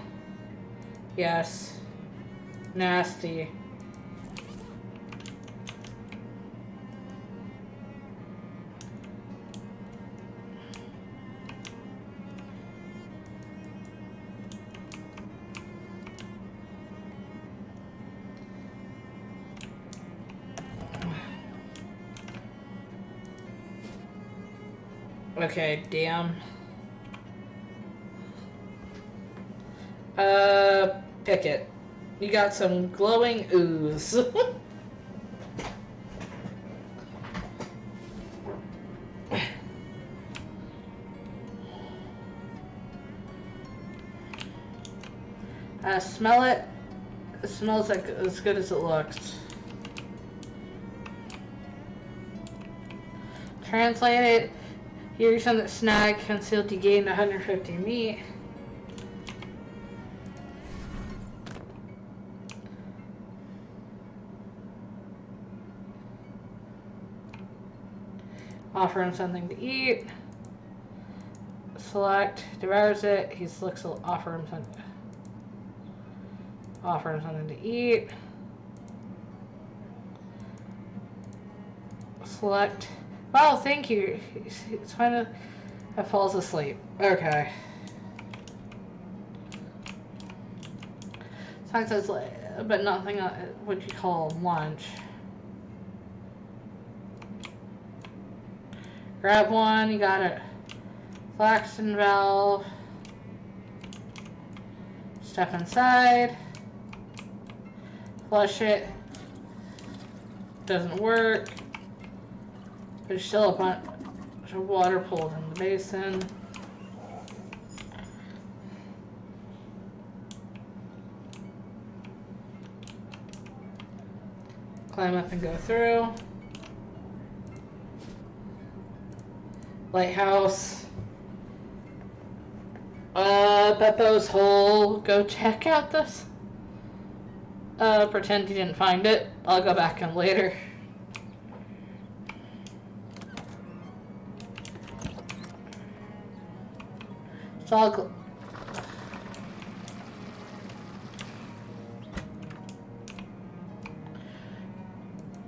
Yes. Nasty. Okay, damn. Pick it. You got some glowing ooze. Smell it. It smells like as good as it looks. Translate it. Here you send that snag concealed, you gain 150 meat. Offer him something to eat. Select, devours it. He selects, offer him something. Offer him something to eat. Select. Wow, thank you. It's kind of. It falls asleep. Okay. Sounds as but nothing. What you call lunch. Grab one. You got it. Flaxen valve. Step inside. Flush it. Doesn't work. There's still a bunch of water pulled in the basin. Climb up and go through. Lighthouse. Beppo's hole. Go check out this. Pretend you didn't find it. I'll go back in later. So I'll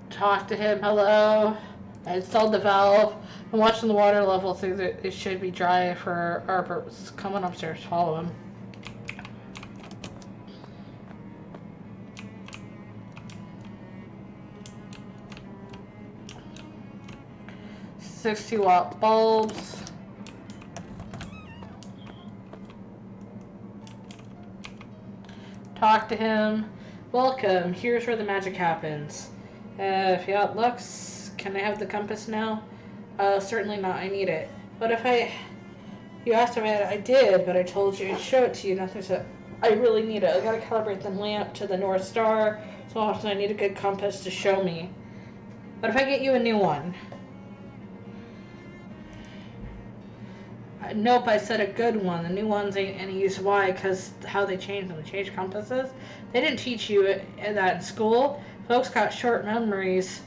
talk to him. Hello. I installed the valve. I'm watching the water level so that it should be dry for our purpose. Come on upstairs. Follow him. $60-watt bulbs. Talk to him. Welcome. Here's where the magic happens. If you got looks, can I have the compass now? Certainly not. I need it. But if you asked if I did, but I told you to show it to you. Nothing said. I really need it. I gotta calibrate the lamp to the North Star. So often I need a good compass to show me. But if I get you a new one. Nope, I said a good one. The new ones ain't any use. Why? Because how they changed them. They changed compasses. They didn't teach you that in school. Folks got short memories.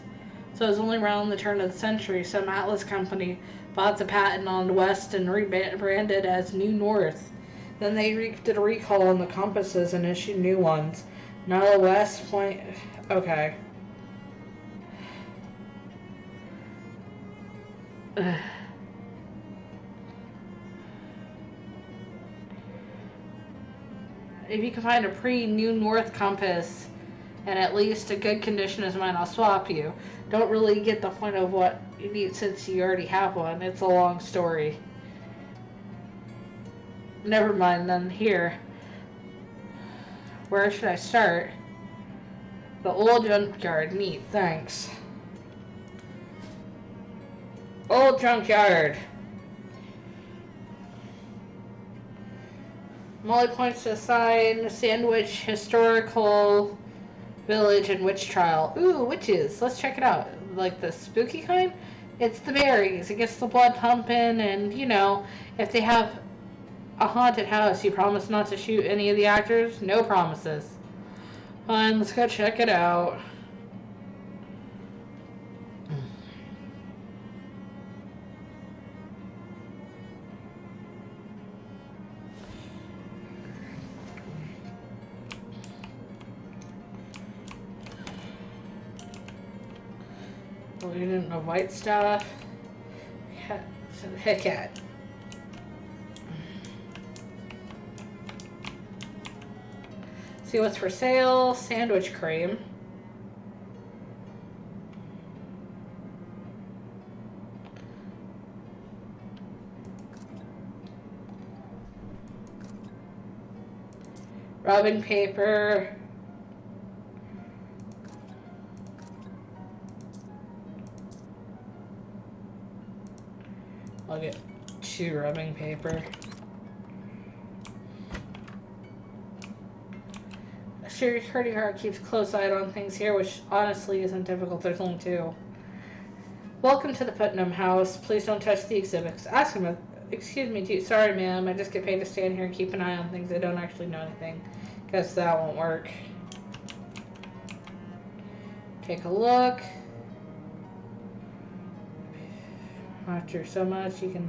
So it was only around the turn of the century. Some Atlas company bought the patent on the West and rebranded as New North. Then they did a recall on the compasses and issued new ones. Now the West point... Okay. If you can find a pre-New North compass and at least a good condition as mine, I'll swap you. Don't really get the point of what you need since you already have one. It's a long story. Never mind then. Here. Where should I start? The old junkyard. Neat, thanks. Old junkyard. Molly points to the sign, Sandwich Historical Village and Witch Trial. Ooh, witches. Let's check it out. Like the spooky kind? It's the berries. It gets the blood pumping, and, you know, if they have a haunted house, you promise not to shoot any of the actors? No promises. Fine, let's go check it out. We didn't know white stuff. Heck yeah. See what's for sale. Sandwich cream. Rubbing paper. I'll get 2 rubbing paper. Security guard keeps a close eye on things here, which honestly isn't difficult. There's only 2. Welcome to the Putnam house. Please don't touch the exhibits. Ask him. Excuse me, sorry, ma'am. I just get paid to stand here and keep an eye on things. I don't actually know anything. Guess that won't work. Take a look. After so much, you can...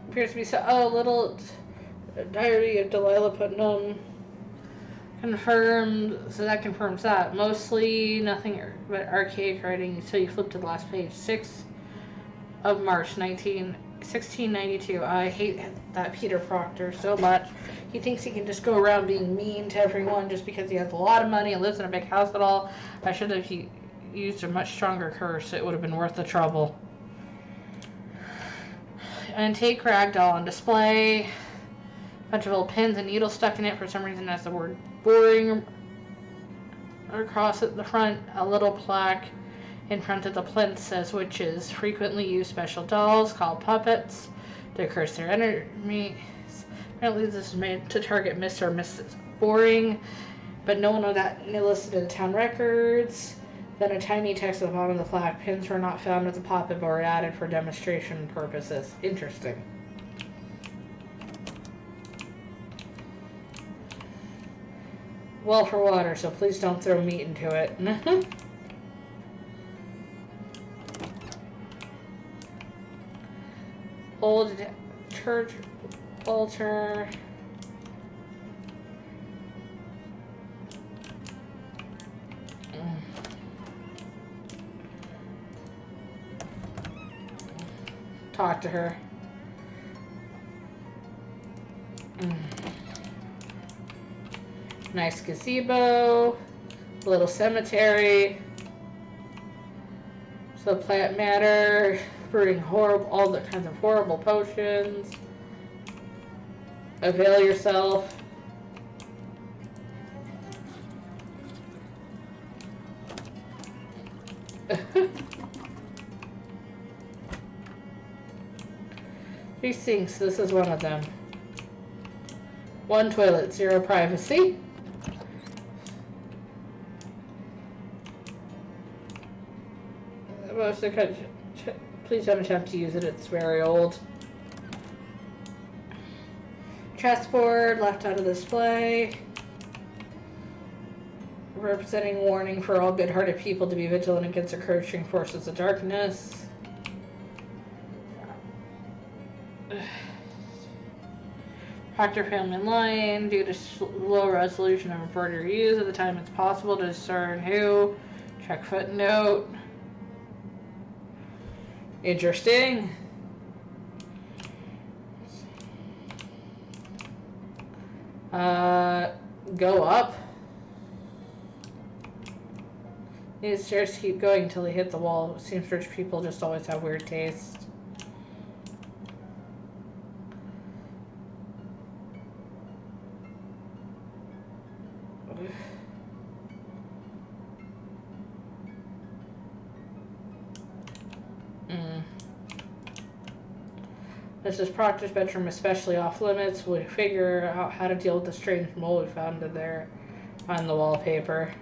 Appears to be so... Oh, little diary of Delilah Putnam. Confirmed, so that confirms that. Mostly nothing but archaic writing until you flip to the last page. 6th of March, 1692. I hate that Peter Proctor so much. He thinks he can just go around being mean to everyone just because he has a lot of money and lives in a big house and all. I should have used a much stronger curse. It would have been worth the trouble. Antique ragdoll on display. Bunch of old pins and needles stuck in it. For some reason, it has the word boring across at the front. A little plaque in front of the plinth says witches frequently use special dolls called puppets to curse their enemies. Apparently, this is made to target Mr. or Mrs. Boring, but no one of that listed in the town records. Then a tiny text at the bottom of the plaque. Pins were not found with the puppet, but were added for demonstration purposes. Interesting. Well for water, so please don't throw meat into it. Old church altar. Talk to her. Nice gazebo, little cemetery, so plant matter, brewing all the kinds of horrible potions. Avail yourself. Three sinks, this is one of them. One toilet, 0 privacy. Most of the country, please don't attempt to use it, it's very old. Chessboard left out of display. Representing warning for all good-hearted people to be vigilant against encroaching forces of darkness. Proctor family line, due to low resolution of reporter use at the time it's possible to discern who. Check footnote. Interesting. Go up. These stairs keep going until they hit the wall. It seems rich people just always have weird taste. This is Proctor's bedroom, especially off limits. We figure out how to deal with the strange mold we found in there on the wallpaper.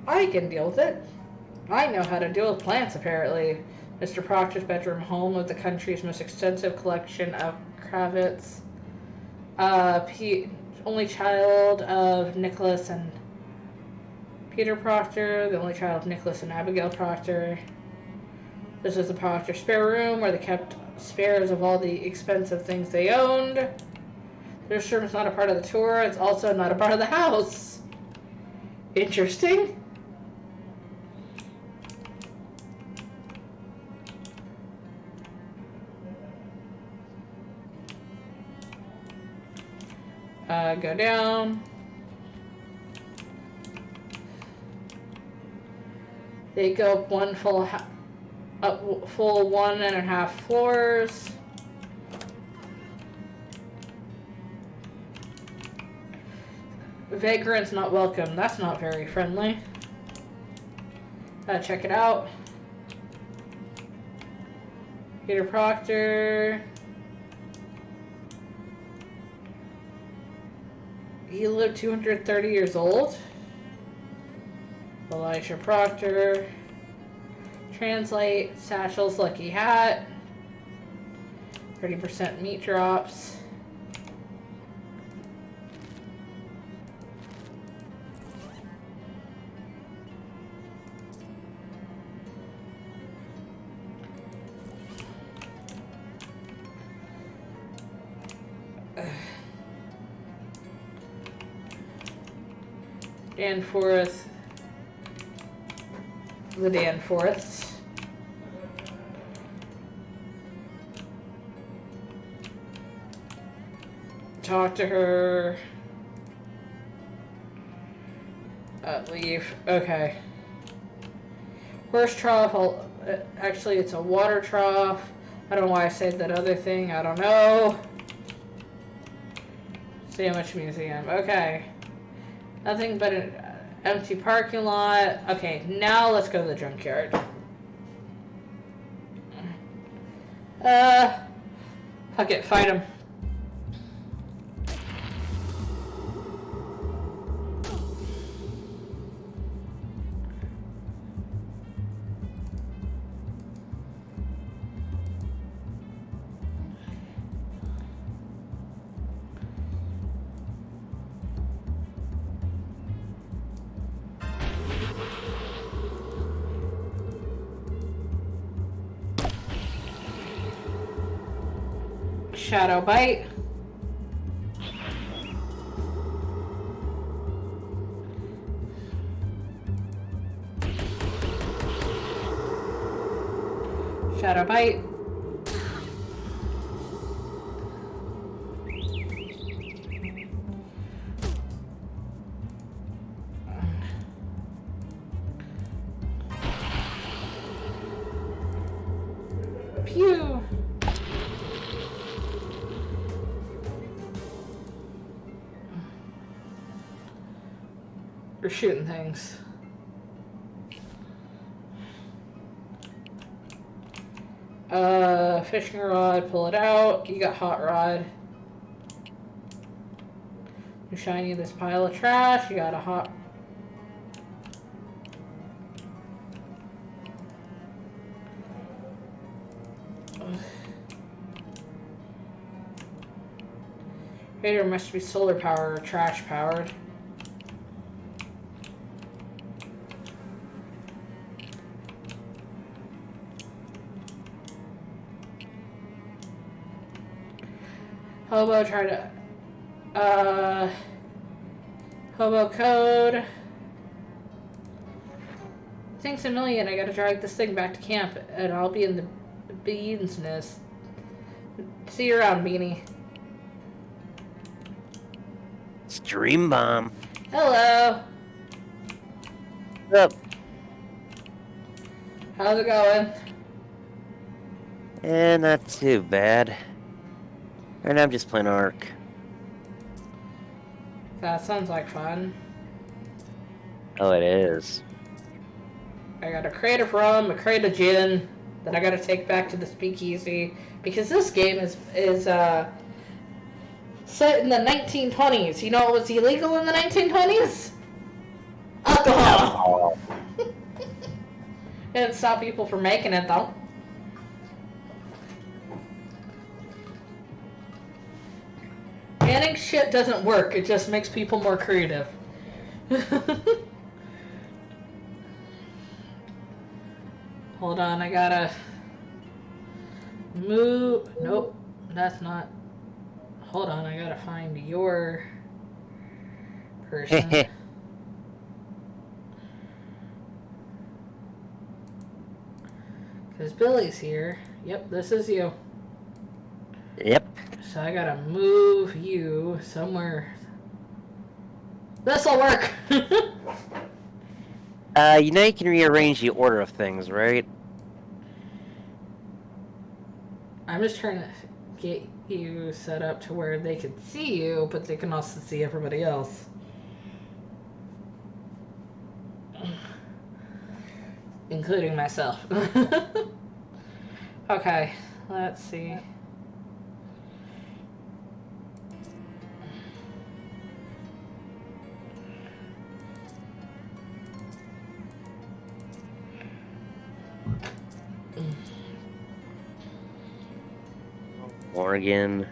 I can deal with it. I know how to deal with plants, apparently. Mr. Proctor's bedroom, home of the country's most extensive collection of cravats. Only child of Nicholas and Peter Proctor, the only child of Nicholas and Abigail Proctor. This is the Proctor spare room where they kept spares of all the expensive things they owned. This room is not a part of the tour. It's also not a part of the house. Interesting. Go down. They go up full 1.5 floors. Vagrants not welcome. That's not very friendly. Check it out. Peter Proctor. He lived 230 years old. Elisha Proctor. Translate. Satchel's lucky hat. 30% meat drops. Danforth. The Danforths. Talk to her. Leave. Okay. Horse trough. Actually, it's a water trough. I don't know why I said that other thing. I don't know. Sandwich museum. Okay. Nothing but an empty parking lot. Okay, now let's go to the junkyard. Fuck it. Fight him. Shadow bite. Shadow bite. Pew. We're shooting things. Fishing rod, pull it out. You got hot rod. You're shiny this pile of trash. You got a hot. Radar must be solar powered or trash powered. Hobo try to Hobo code. Thanks a million. I gotta drag this thing back to camp and I'll be in the bean's nest. See you around, Beanie. Stream bomb. Hello. What's up? How's it going? Not too bad. Right now I'm just playing Ark. That sounds like fun. Oh, it is. I got a crate of rum, a crate of gin that I gotta take back to the speakeasy because this game is set in the 1920s. You know what was illegal in the 1920s? Alcohol. It didn't stop people from making it though. Banning shit doesn't work. It just makes people more creative. Hold on, I gotta move. Nope, that's not. Hold on, I gotta find your person. Because Billy's here. Yep, this is you. Yep. So I gotta move you somewhere. This'll work! You know you can rearrange the order of things, right? I'm just trying to get you set up to where they can see you, but they can also see everybody else. Including myself. Okay, let's see. Oregon.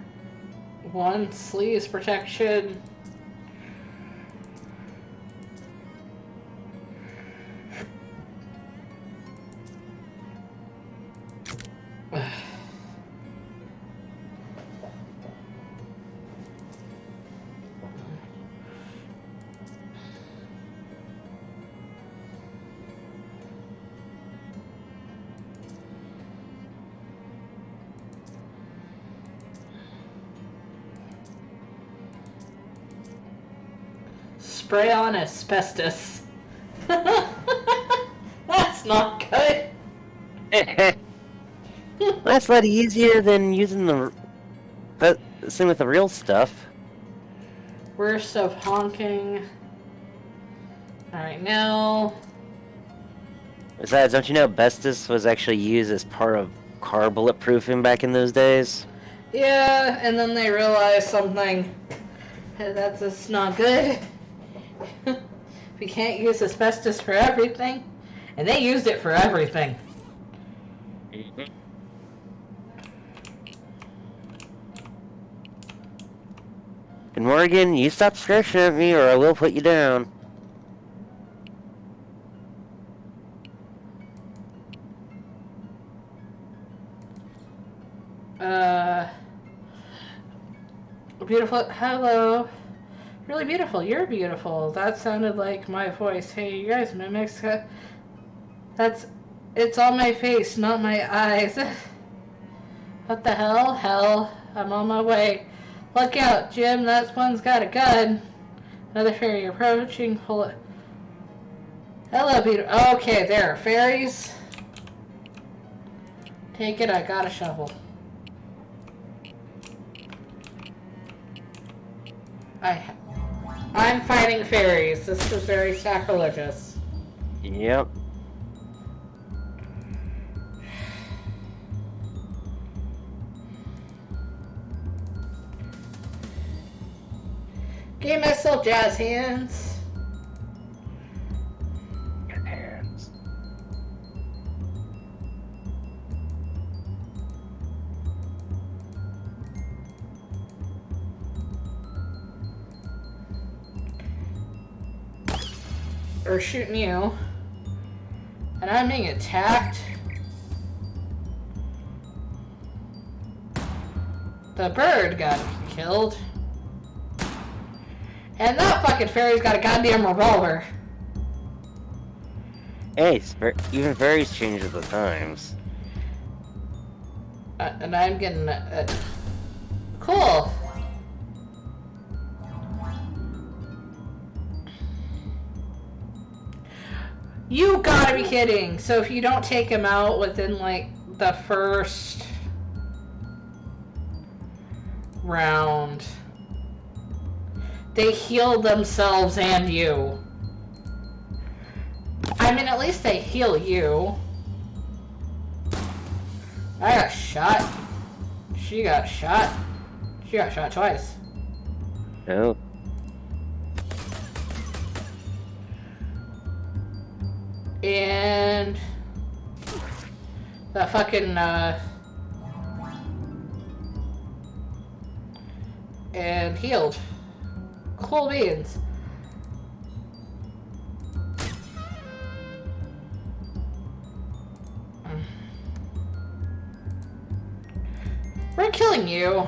1 sleeves protection. spray on asbestos. That's not good. That's a lot easier than using the same with the real stuff. Worst of honking. Alright, now. Besides, don't you know asbestos was actually used as part of car bulletproofing back in those days? Yeah, and then they realized something. That's just not good. We can't use asbestos for everything. And they used it for everything. And Morgan, you stop scratching at me or I will put you down. Beautiful. Hello. Really beautiful. You're beautiful. That sounded like my voice. Hey, you guys mimics. It's on my face, not my eyes. What the hell? Hell. I'm on my way. Look out, Jim. That one's got a gun. Another fairy approaching. Pull it. Hello, beautiful. Okay, there are fairies. Take it. I got a shovel. I'm fighting fairies. This is very sacrilegious. Yep. Gave myself jazz hands. Good hands. Or shooting you. And I'm being attacked. The bird got killed. And that fucking fairy's got a goddamn revolver. Hey, even fairies change with the times. And I'm getting... cool. You gotta be kidding. So if you don't take him out within, like, the first round, they heal themselves and you. I mean, at least they heal you. I got shot. She got shot. She got shot twice. Oh. And the fucking and healed. Cool beans. We're killing you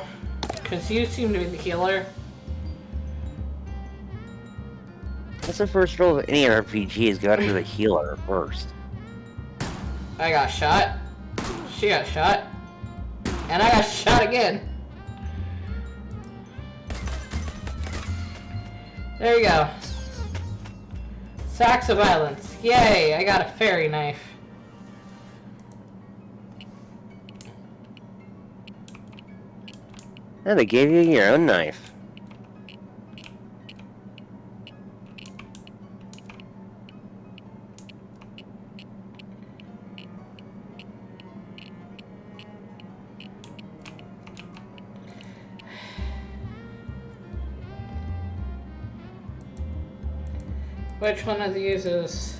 because you seem to be the healer. That's the first rule of any RPG, is gotta be the healer first. I got shot. She got shot. And I got shot again. There you go. Sacks of violence. Yay, I got a fairy knife. And they gave you your own knife. Which one of these is...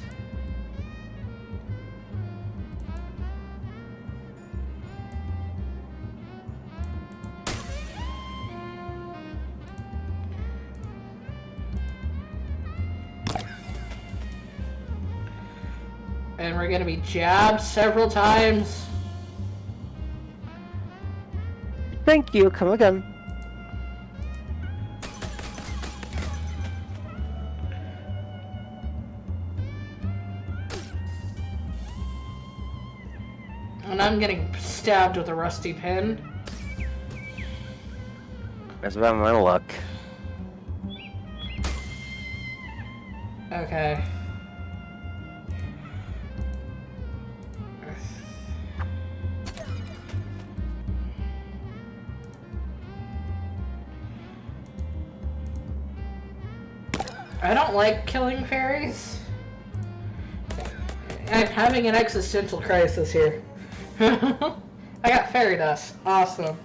And we're gonna be jabbed several times. Thank you, come again. And I'm getting stabbed with a rusty pin. That's about my luck. Okay. I don't like killing fairies. I'm having an existential crisis here. I got fairy dust. Awesome.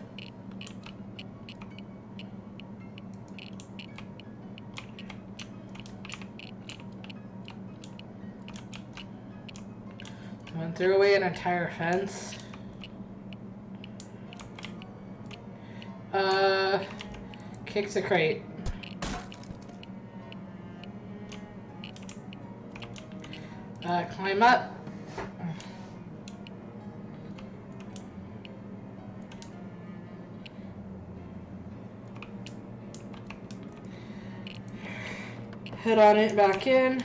Someone threw away an entire fence. Kicks a crate. Climb up. Head on it back in.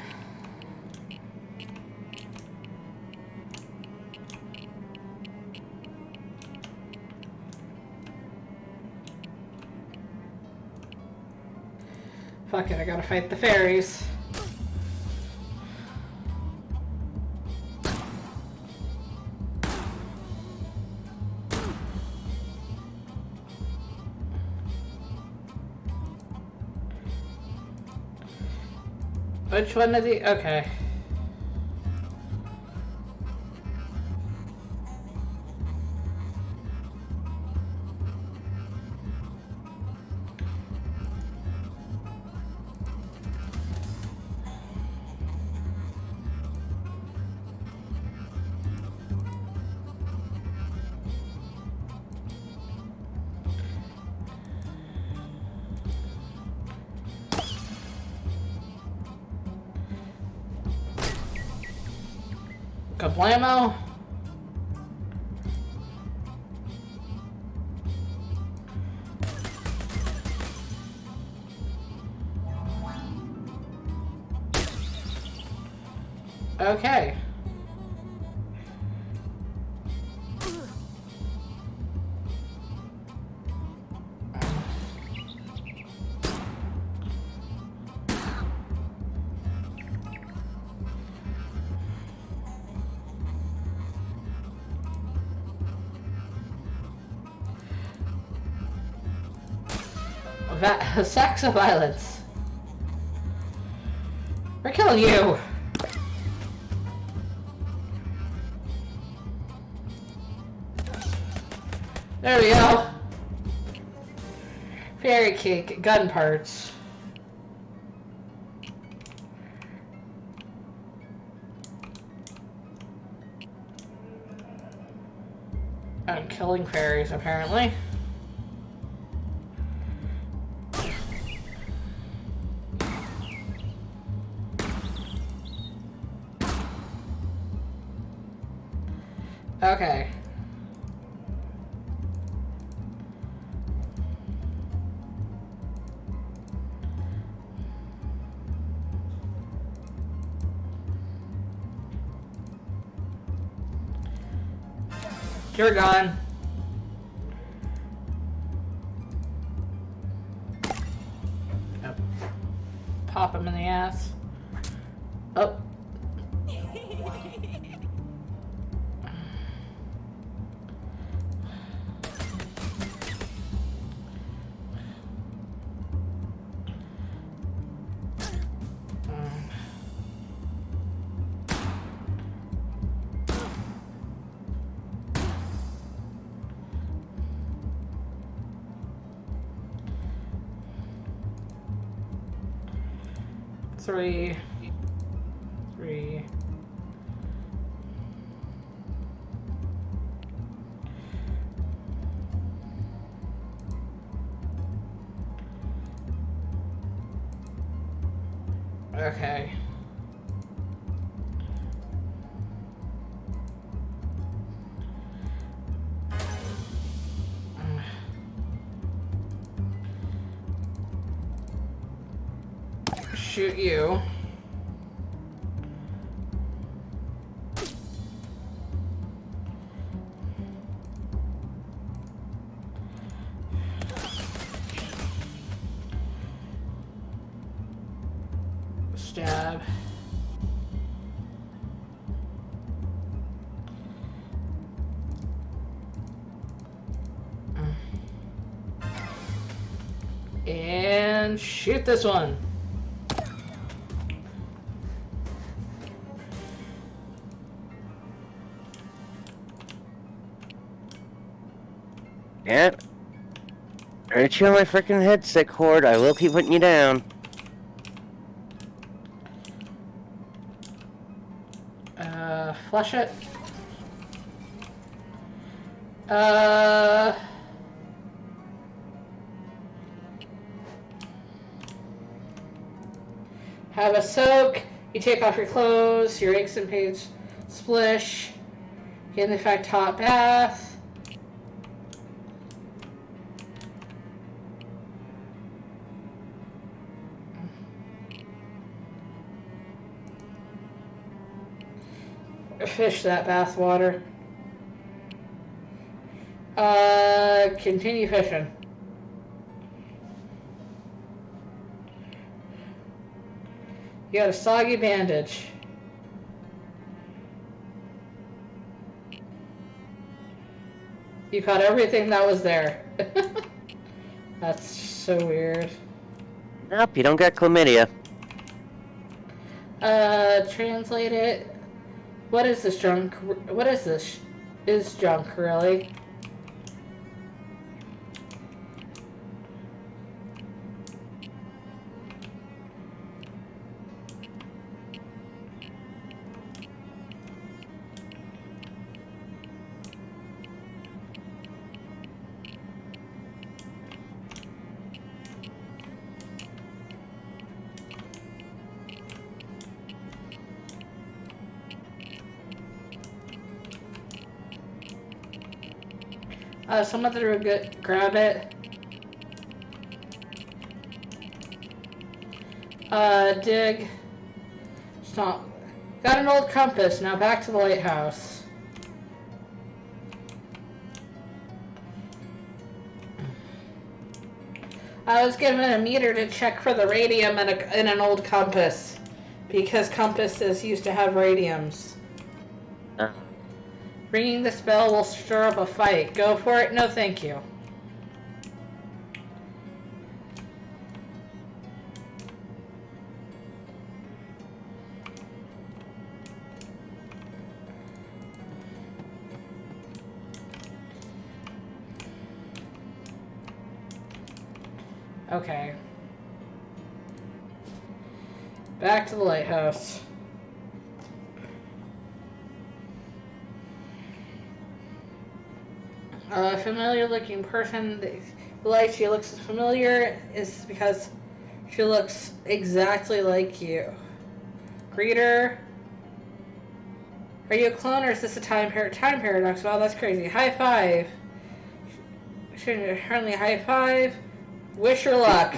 Fuck it, I gotta fight the fairies. Which one of the... Okay. Kablamo. Okay. Sacks of violence. We're killing you. There we go. Fairy cake, gun parts. I'm killing fairies, apparently. Okay. You're gone. Oh. Pop him in the ass. Oh. Three. Okay. Shoot you. stab. And shoot this one. Yeah. Hurt you on my freaking headset cord. I will keep putting you down. Flush it. Have a soak. You take off your clothes, your aches and pains splish. Get in effect hot bath. Fish that bath water. Continue fishing. You got a soggy bandage. You caught everything that was there. That's so weird. Nope, you don't got chlamydia. Translate it. What is this junk? What is this? Is junk, really? Someone threw grab it. Dig. Stop. Got an old compass. Now back to the lighthouse. I was given a meter to check for the radium in an old compass, because compasses used to have radiums. Ringing this bell will stir up a fight. Go for it? No, thank you. Okay. Back to the lighthouse. A familiar looking person who likes she looks familiar is because she looks exactly like you. Greeter. Are you a clone or is this a time paradox? Wow, that's crazy. High five. Friendly high five. Wish her luck.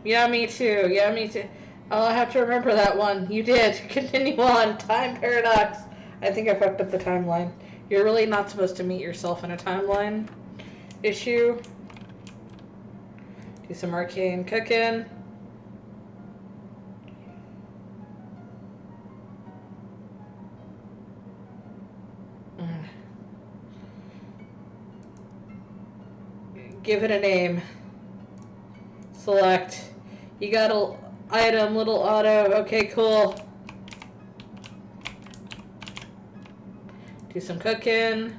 Yeah, me too. Yeah, me too. I'll have to remember that one. You did. Continue on. Time paradox. I think I fucked up the timeline. You're really not supposed to meet yourself in a timeline issue. Do some arcane cooking. Give it a name. Select. You got an item, little auto. Okay, cool. Do some cooking.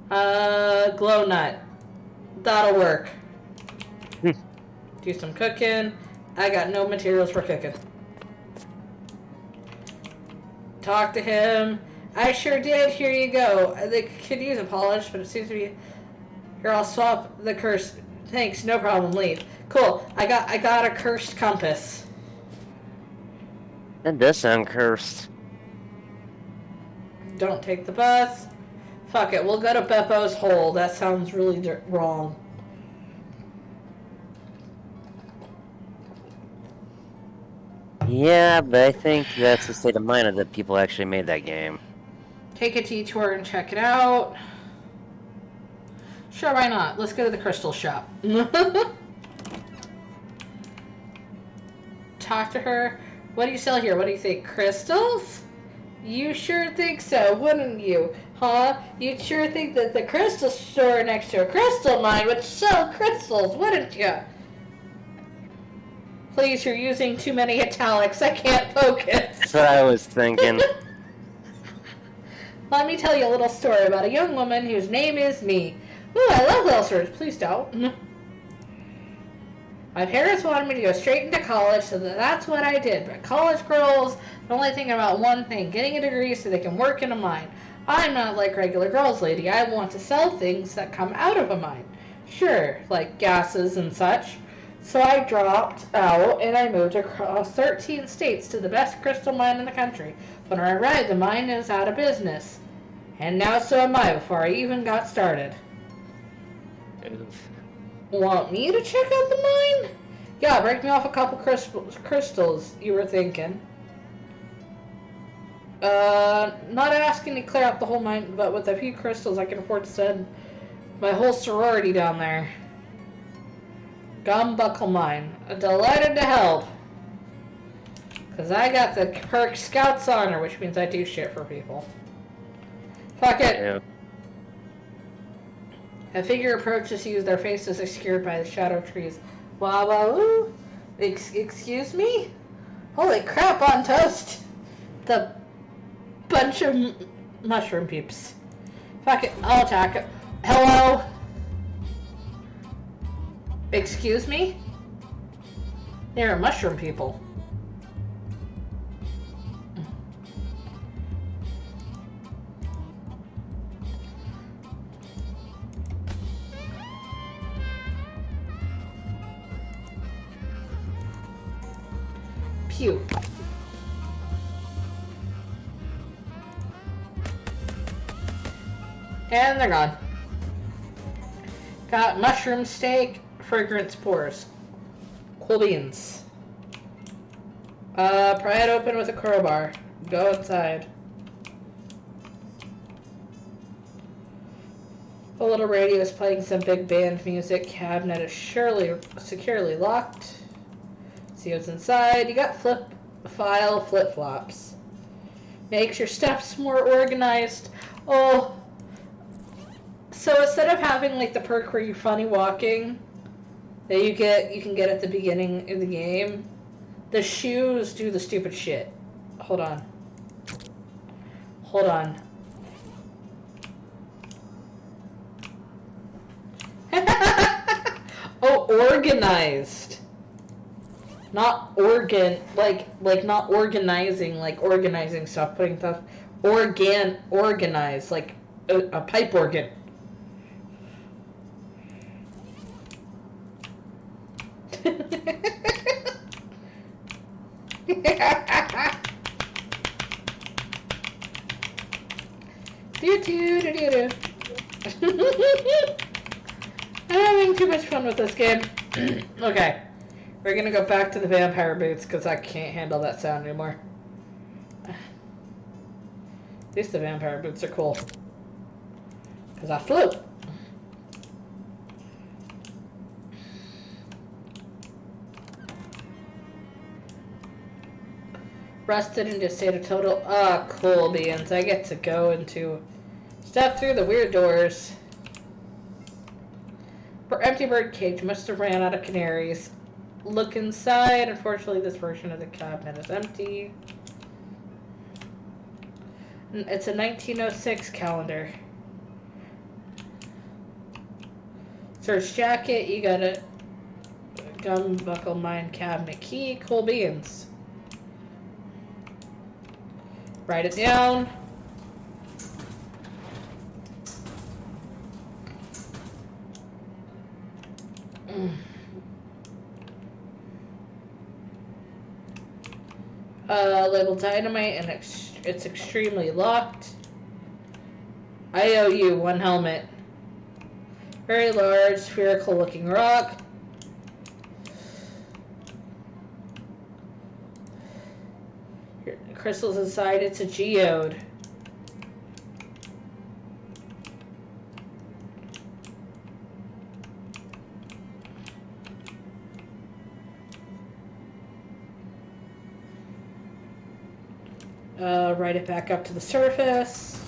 Glow nut. That'll work. Do some cooking. I got no materials for cooking. Talk to him. I sure did. Here you go. They could use a polish, but it seems to be. Here, I'll swap the curse. Thanks. No problem. Leave. Cool. I got a cursed compass. That does sound cursed. Don't take the bus. Fuck it, we'll go to Beppo's hole. That sounds really wrong. Yeah, but I think that's the state of mind of the people who actually made that game. Take a detour and check it out. Sure, why not? Let's go to the crystal shop. talk to her. What do you sell here? What do you think? Crystals? You sure think so, wouldn't you? Huh? You'd sure think that the crystal store next to a crystal mine would sell crystals, wouldn't you? Please, you're using too many italics. I can't focus. That's what I was thinking. Let me tell you a little story about a young woman whose name is me. Ooh, I love little stories. Please don't. My parents wanted me to go straight into college, so that's what I did. But college girls are only thinking about one thing, getting a degree so they can work in a mine. I'm not like regular girls, lady. I want to sell things that come out of a mine. Sure, like gases and such. So I dropped out and I moved across 13 states to the best crystal mine in the country. When I arrived, the mine is out of business. And now so am I before I even got started. Want me to check out the mine? Yeah, break me off a couple crystals, you were thinking. Not asking to clear out the whole mine, but with a few crystals I can afford to send my whole sorority down there. Gumbuckle Mine. Delighted to help. Because I got the perk Scout's Honor, which means I do shit for people. Fuck it. Yeah. A figure approaches you, their faces obscured by the shadow trees. Wah wah woo. Excuse me? Holy crap on toast. The bunch of mushroom peeps. Fuck it, I'll attack it. Hello? Excuse me? They're mushroom people. Pew. And they're gone. Got mushroom steak, fragrant spores. Cool beans. Pry it open with a crowbar. Go inside. The little radio is playing some big band music. Cabinet is surely securely locked. See what's inside. You got flip-flops. Makes your steps more organized. Oh. So instead of having like the perk where you're funny walking that you can get at the beginning of the game, the shoes do the stupid shit. Hold on. Oh, organized. Not organ, like not organizing, like organizing stuff, putting stuff. Organized, like a pipe organ. I'm having too much fun with this game. Okay, we're gonna go back to the vampire boots because I can't handle that sound anymore. At least the vampire boots are cool because I flew. Rusted into a state of total cool beans. I get to go into step through the weird doors. For empty bird cage, must have ran out of canaries. Look inside. Unfortunately, this version of the cabinet is empty. It's a 1906 calendar. Search jacket. You got a gumbuckle mine cabinet key. Cool beans. Write it down. Labeled dynamite, and it's extremely locked. I owe you one helmet. Very large, spherical looking rock. Crystals inside, it's a geode. Ride it back up to the surface.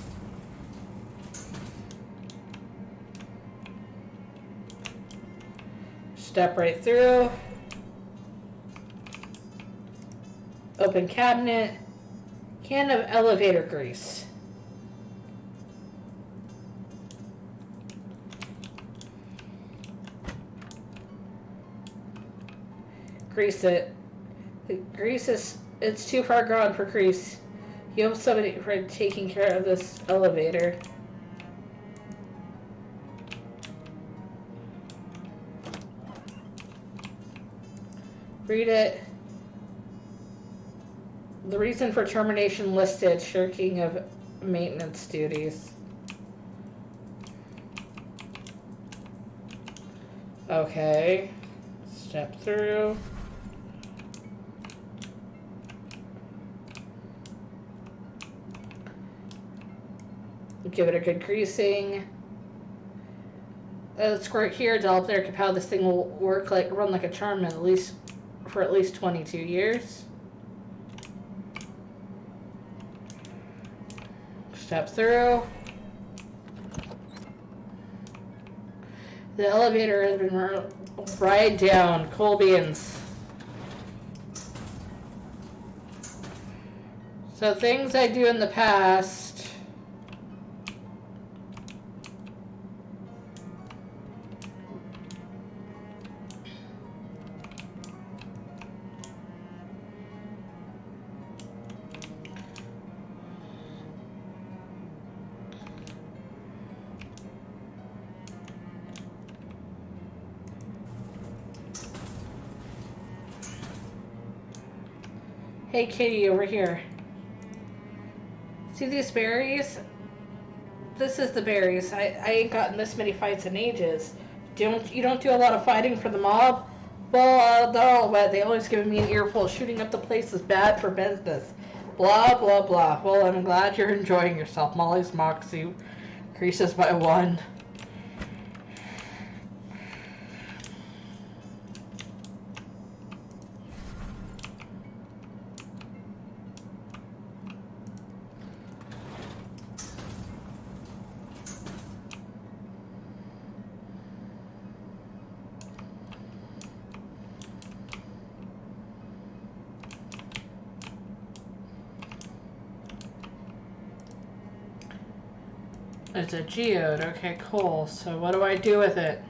Step right through. Open cabinet. Can of elevator grease. Grease it. The grease is, it's too far gone for grease. You have somebody for taking care of this elevator. Read it. The reason for termination listed, shirking of maintenance duties. Okay. Step through. Give it a good greasing. Squirt here, develop their how this thing will work run like a charm for at least 22 years. Step through. The elevator has been ride down. Coal beans. So things I do in the past. Hey kitty, over here. See these berries? This is the berries. I ain't gotten this many fights in ages. You don't do a lot of fighting for the mob? Well, no, but they always give me an earful. Shooting up the place is bad for business. Blah, blah, blah. Well, I'm glad you're enjoying yourself. Molly's Moxie increases by 1. It's a geode. Okay, cool. So what do I do with it?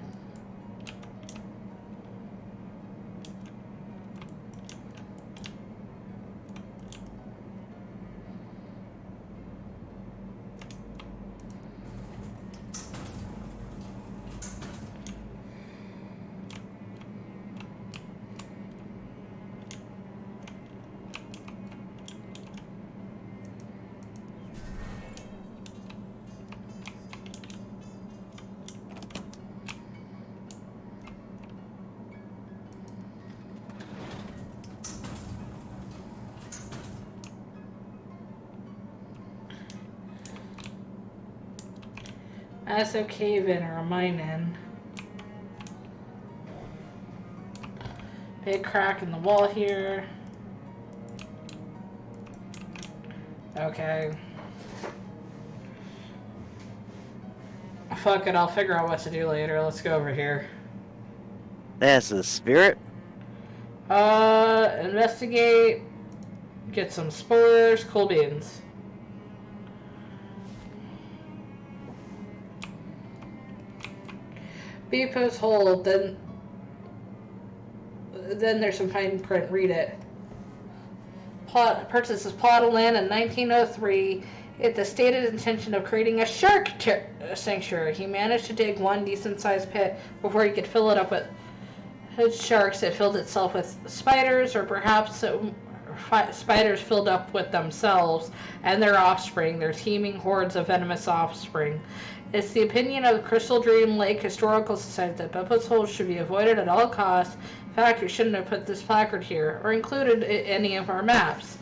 That's a cave-in or a mine-in. Big crack in the wall here. Okay. Fuck it, I'll figure out what to do later. Let's go over here. That's the spirit. Investigate. Get some spores, coal beans. B post hold, then there's some fine print. Read it. Purchases plot of land in 1903 with the stated intention of creating a shark sanctuary. He managed to dig one decent-sized pit before he could fill it up with sharks. It filled itself with spiders, or perhaps spiders filled up with themselves and their offspring, their teeming hordes of venomous offspring. It's the opinion of the Crystal Dream Lake Historical Society that Beppo's Hole should be avoided at all costs. In fact, we shouldn't have put this placard here, or included any of our maps.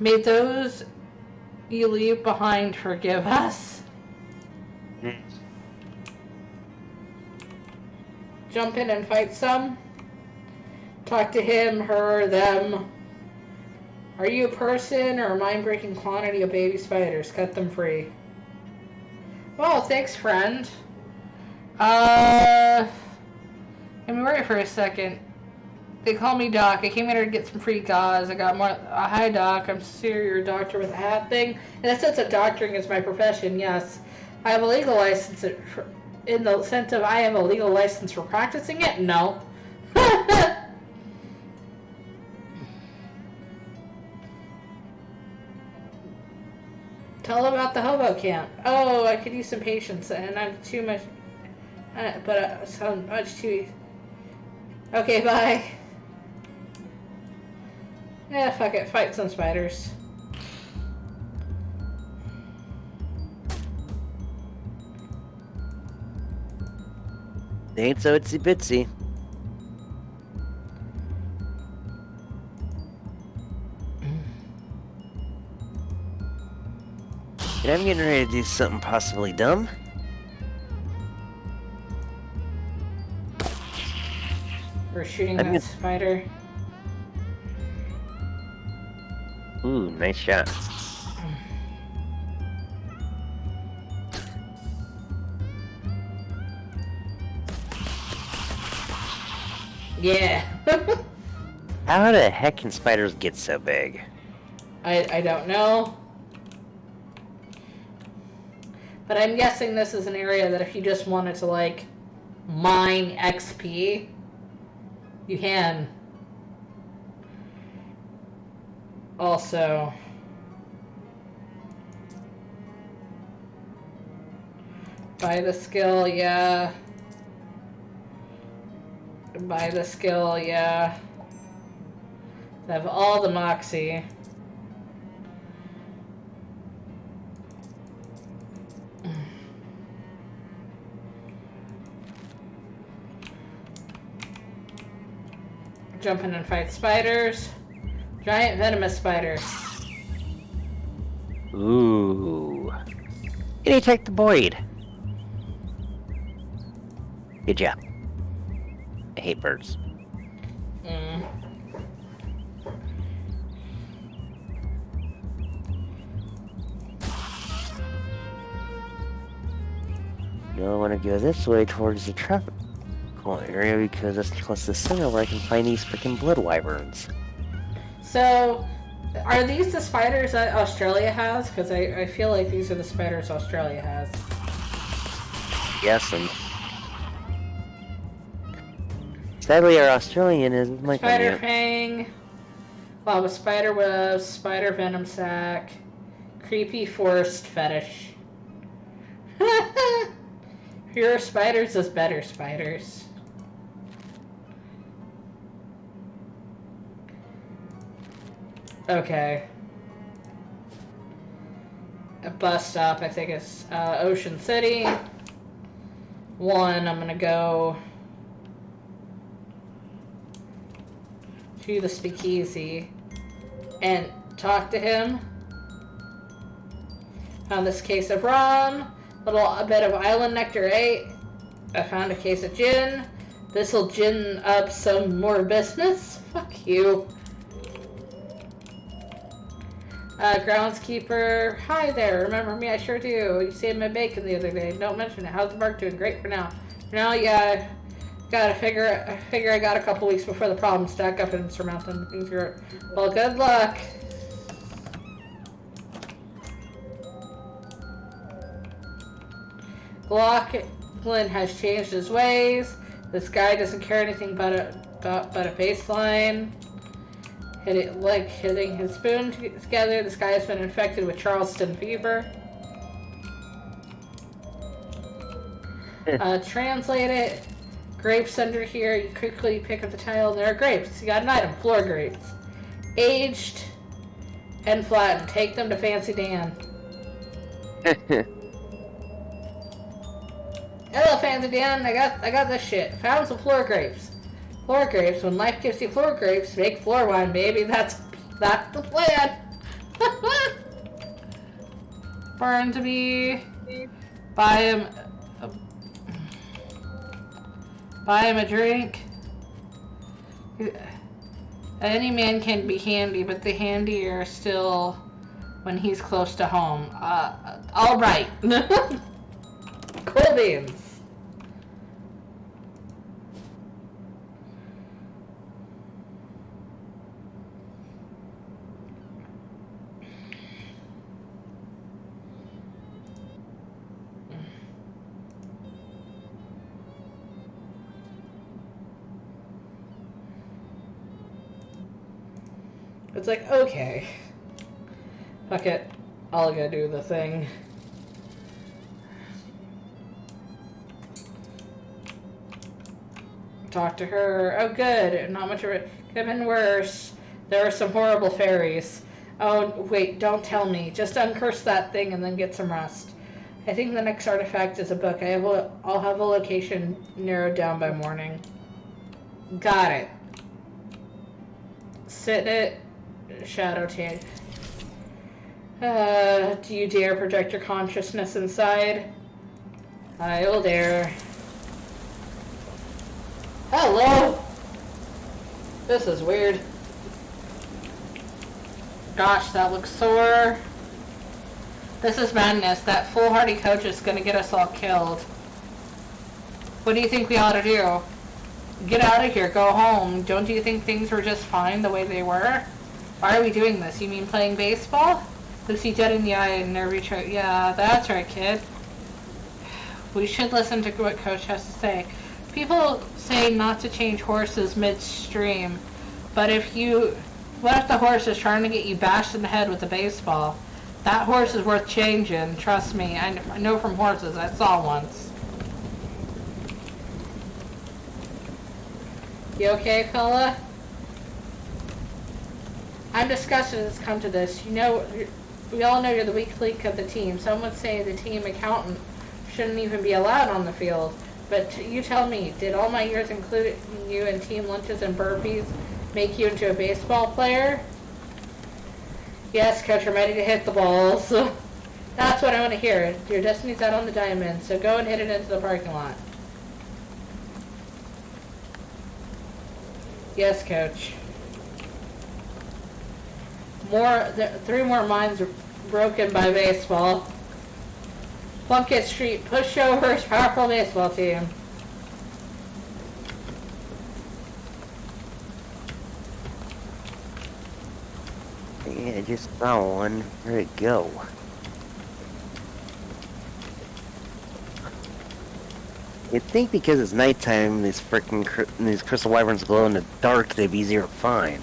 May those you leave behind forgive us. Jump in and fight some. Talk to him, her, them. Are you a person or a mind-breaking quantity of baby spiders? Cut them free. Well, thanks, friend. Let me wait for a second. They call me Doc. I came here to get some free gauze. I got more. Hi, Doc. I'm sure you're a doctor with a hat thing. In the sense of doctoring is my profession, yes. I have a legal license. In the sense of I have a legal license for practicing it? No. Tell about the hobo camp. Oh, I could use some patience, and I'm too much. So much too. Okay, bye. Yeah, fuck it. Fight some spiders. They ain't so itsy bitsy. And I'm getting ready to do something possibly dumb. We're shooting that spider. Ooh, nice shot. Yeah. How the heck can spiders get so big? I don't know. But I'm guessing this is an area that if you just wanted to, like, mine XP, you can. Also, buy the skill, yeah. Buy the skill, yeah. I have all the Moxie. Jump in and fight spiders. Giant venomous spider. Ooh. And he take the void. Good job. I hate birds. No, I want to go this way towards the traffic area because that's close to the center where I can find these freaking blood wyverns. So, are these the spiders that Australia has? Because I feel like these are the spiders Australia has. Yes, and sadly our Australian is my Spider fang, lava spider webs, spider venom sac, creepy forest fetish. Fewer spiders is better spiders. Okay. A bus stop, I think it's Ocean City. I'm gonna go to the speakeasy and talk to him. Found this case of rum, a bit of island nectar 8. I found a case of gin. This'll gin up some more business. Fuck you. Groundskeeper. Hi there. Remember me? I sure do. You saved my bacon the other day. Don't mention it. How's the mark doing? Great for now. For now, yeah. I figure I got a couple weeks before the problems stack up and surmount them. Well, good luck. Lachlan has changed his ways. This guy doesn't care anything but a baseline. Hitting his spoon together. This guy has been infected with Charleston fever. Translate it. Grapes under here. You quickly pick up the tile, and there are grapes. You got an item. Floor grapes. Aged and flattened. Take them to Fancy Dan. Hello, Fancy Dan. I got this shit. Found some floor grapes. Floor grapes. When life gives you floor grapes, make floor wine, baby. That's the plan. Burn to be. Buy him Any man can be handy, but the handier still when he's close to home. All right. Cool beans. It's like, okay. Fuck it. I'll go do the thing. Talk to her. Oh, good. Not much of it. Could have been worse. There were some horrible fairies. Oh, wait, don't tell me. Just uncurse that thing and then get some rest. I think the next artifact is a book. I'll have a location narrowed down by morning. Got it. Sit it. Shadow tank. Do you dare project your consciousness inside? I will dare. Hello! This is weird. Gosh, that looks sore. This is madness. That foolhardy coach is gonna get us all killed. What do you think we ought to do? Get out of here. Go home. Don't you think things were just fine the way they were? Why are we doing this? You mean playing baseball? Looks you dead in the eye and nervy choke. Yeah, that's right, kid. We should listen to what Coach has to say. People say not to change horses midstream, but what if the horse is trying to get you bashed in the head with a baseball? That horse is worth changing, trust me. I know from horses, I saw once. You okay, fella? I'm disgusted it's come to this. You know, we all know you're the weak link of the team. Some would say the team accountant shouldn't even be allowed on the field. But you tell me, did all my years, including you in team lunches and burpees, make you into a baseball player? Yes, coach, I'm ready to hit the balls. That's what I want to hear. Your destiny's out on the diamond, so go and hit it into the parking lot. Yes, coach. 3 more minds are broken by baseball. Plunkett Street pushovers, powerful baseball team. Yeah, I just found one. Where'd it go? You'd think because it's nighttime, these crystal wyverns glow in the dark, they'd be easier to find.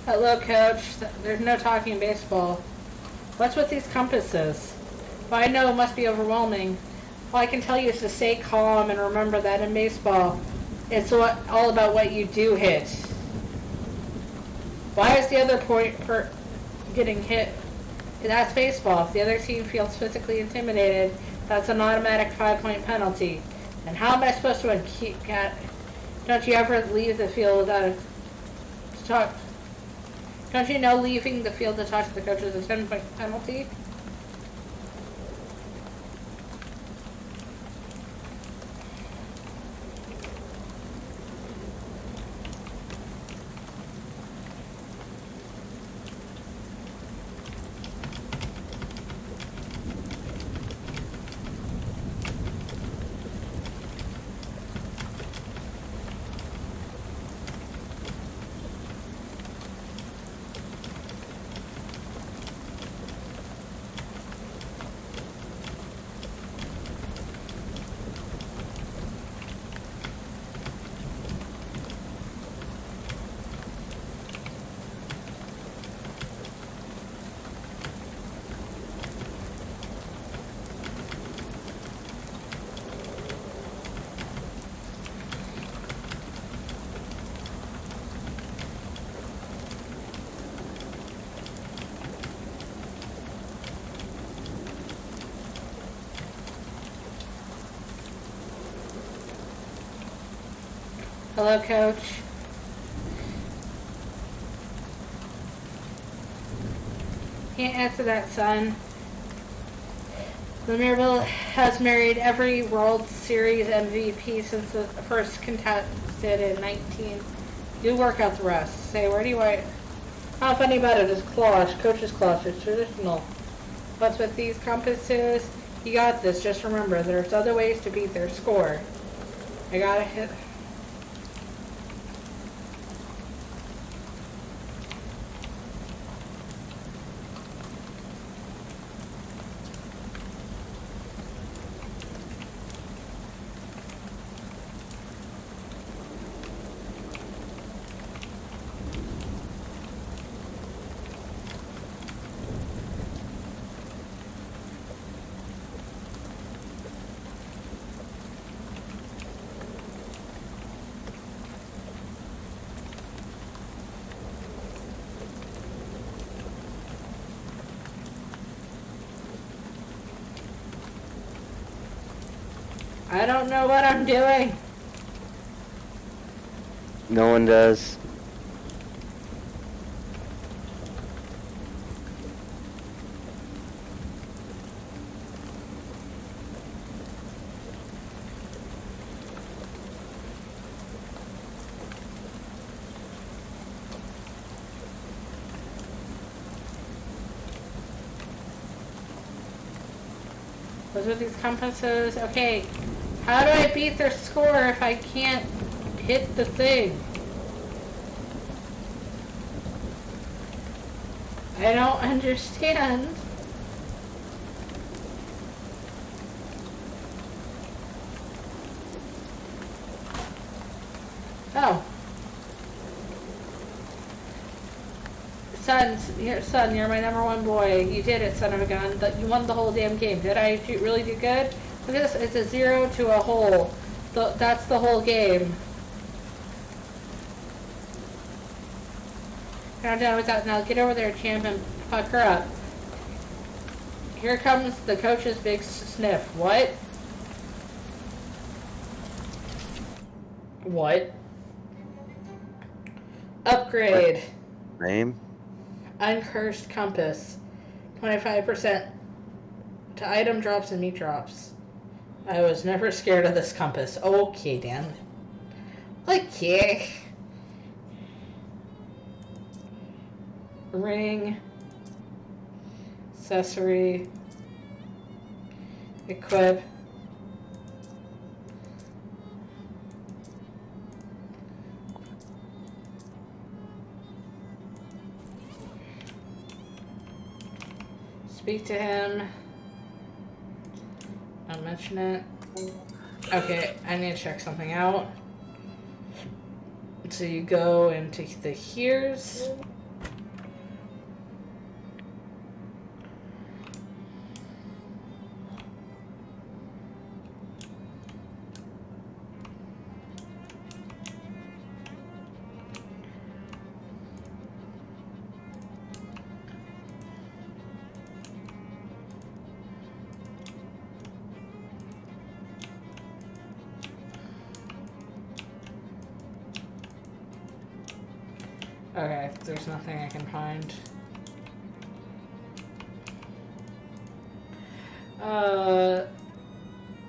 Hello, coach. There's no talking baseball. What's with these compasses? Well, I know it must be overwhelming. All I can tell you is to stay calm and remember that in baseball, it's all about what you do hit. Why is the other point for getting hit? That's baseball. If the other team feels physically intimidated, that's an automatic 5-point penalty. And how am I supposed to don't you ever leave the field without talk? Don't you know leaving the field to talk to the coach is a 10-point penalty? Hello, Coach. Can't answer that, son. Lemurville has married every World Series MVP since the first contested in 19. You work out the rest. Say, where do you want? How funny about it is cloche, Coach's cloche. It's traditional. What's with these compasses? You got this. Just remember, there's other ways to beat their score. I gotta hit. I don't know what I'm doing. No one does. What's with these compasses? Okay. How do I beat their score if I can't hit the thing? I don't understand. Oh. Son, you're my #1 boy. You did it, son of a gun. You won the whole damn game. Did I really do good? Look at this. It's a 0 to a whole. That's the whole game. I'm done with that now. Get over there, champ, and fuck her up. Here comes the coach's big sniff. What? What? Upgrade. Name? Uncursed compass. 25% to item drops and meat drops. I was never scared of this compass. Okay, Dan. Okay. Ring. Accessory. Equip. Speak to him. Don't mention it. Okay, I need to check something out. So you go into the here's. Okay, there's nothing I can find.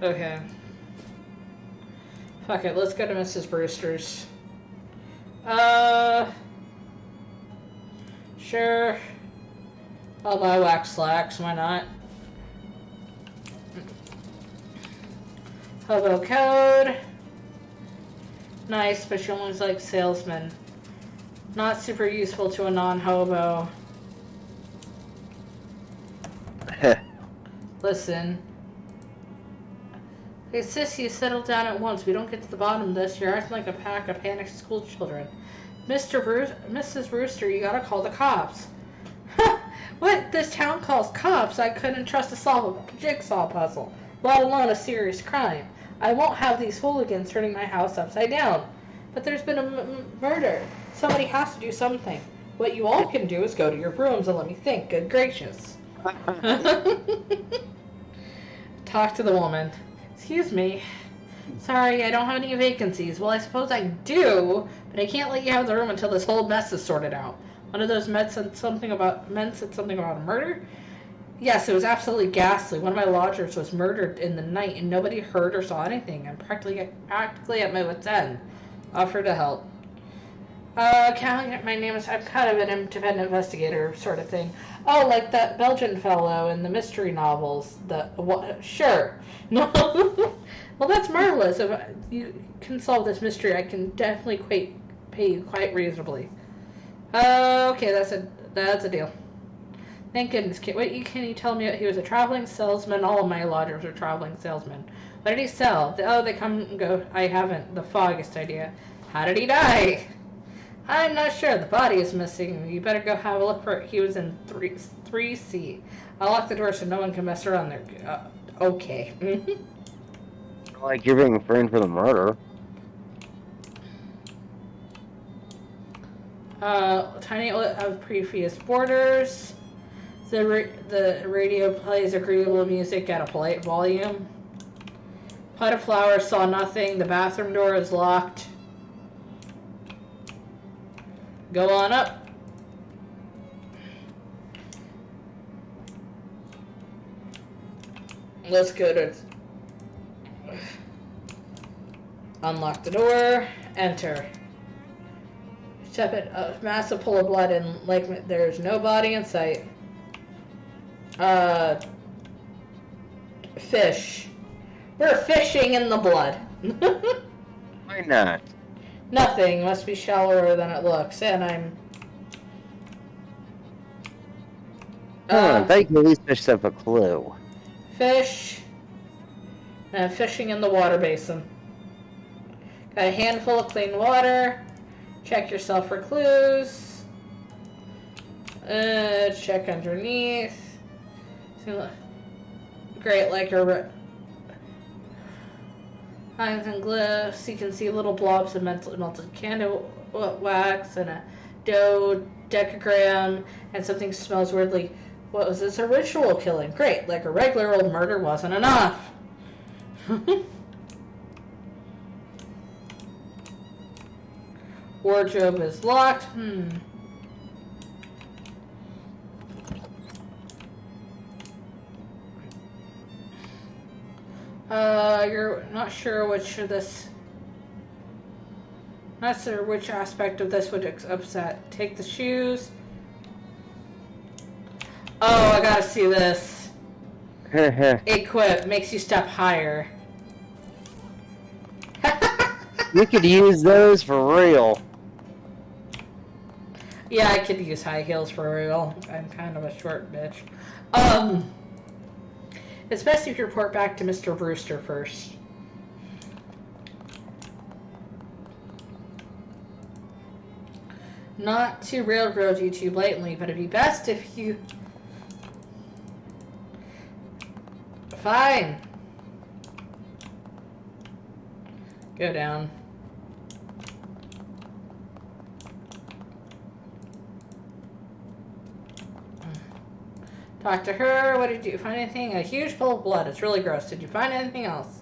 Okay. Fuck it, let's go to Mrs. Brewster's. Sure. I'll buy wax slacks, why not? Hobo code. Nice, but she only likes salesmen. Not super useful to a non-hobo. Listen. Hey, sissy, settle down at once. We don't get to the bottom of this. You're acting like a pack of panicked school children. Mrs. Brewster, you gotta call the cops. What this town calls cops, I couldn't trust to solve a jigsaw puzzle, let alone a serious crime. I won't have these hooligans turning my house upside down. But there's been a murder. Somebody has to do something. What you all can do is go to your rooms and let me think. Good gracious. Talk to the woman. Excuse me. Sorry, I don't have any vacancies. Well, I suppose I do, but I can't let you have the room until this whole mess is sorted out. One of those men said something about a murder? Yes, it was absolutely ghastly. One of my lodgers was murdered in the night, and nobody heard or saw anything. I'm practically at my wit's end. Offer to help. My name is... I'm kind of an independent investigator sort of thing. Oh, like that Belgian fellow in the mystery novels. Sure. No. Well, that's marvelous. If you can solve this mystery, I can definitely pay you quite reasonably. Okay, that's a deal. Thank goodness. Can you tell me? He was a traveling salesman. All of my lodgers are traveling salesmen. What did he sell? They come and go. I haven't the foggiest idea. How did he die? I'm not sure. The body is missing. You better go have a look for it. He was in 3C. I'll lock the door so no one can mess around there. Okay. Like you're being framed for the murder. Tiny of previous borders. The radio plays agreeable music at a polite volume. Pot of flowers, saw nothing. The bathroom door is locked. Go on up. Let's go to... Unlock the door. Enter. Step it. A massive pool of blood and like there's no body in sight. Fish. We're fishing in the blood. Why not? Nothing. Must be shallower than it looks. And I'm... I bet you can at least fish up a clue. Fish. And I'm fishing in the water basin. Got a handful of clean water. Check yourself for clues. Check underneath. Great, like a... Lines and glyphs. You can see little blobs of melted candle wax and a dodecagram, and something smells weirdly. What was this? A ritual killing. Great, like a regular old murder wasn't enough. Wardrobe is locked. You're not sure which of this... Not sure which aspect of this would upset. Take the shoes. Oh, I gotta see this. Equip. Makes you step higher. You could use those for real. Yeah, I could use high heels for real. I'm kind of a short bitch. It's best if you report back to Mr. Brewster first. Not to railroad you too blatantly, but it'd be best if you... Fine. Go down. Talk to her. What did you find? Anything? A huge pool of blood. It's really gross. Did you find anything else?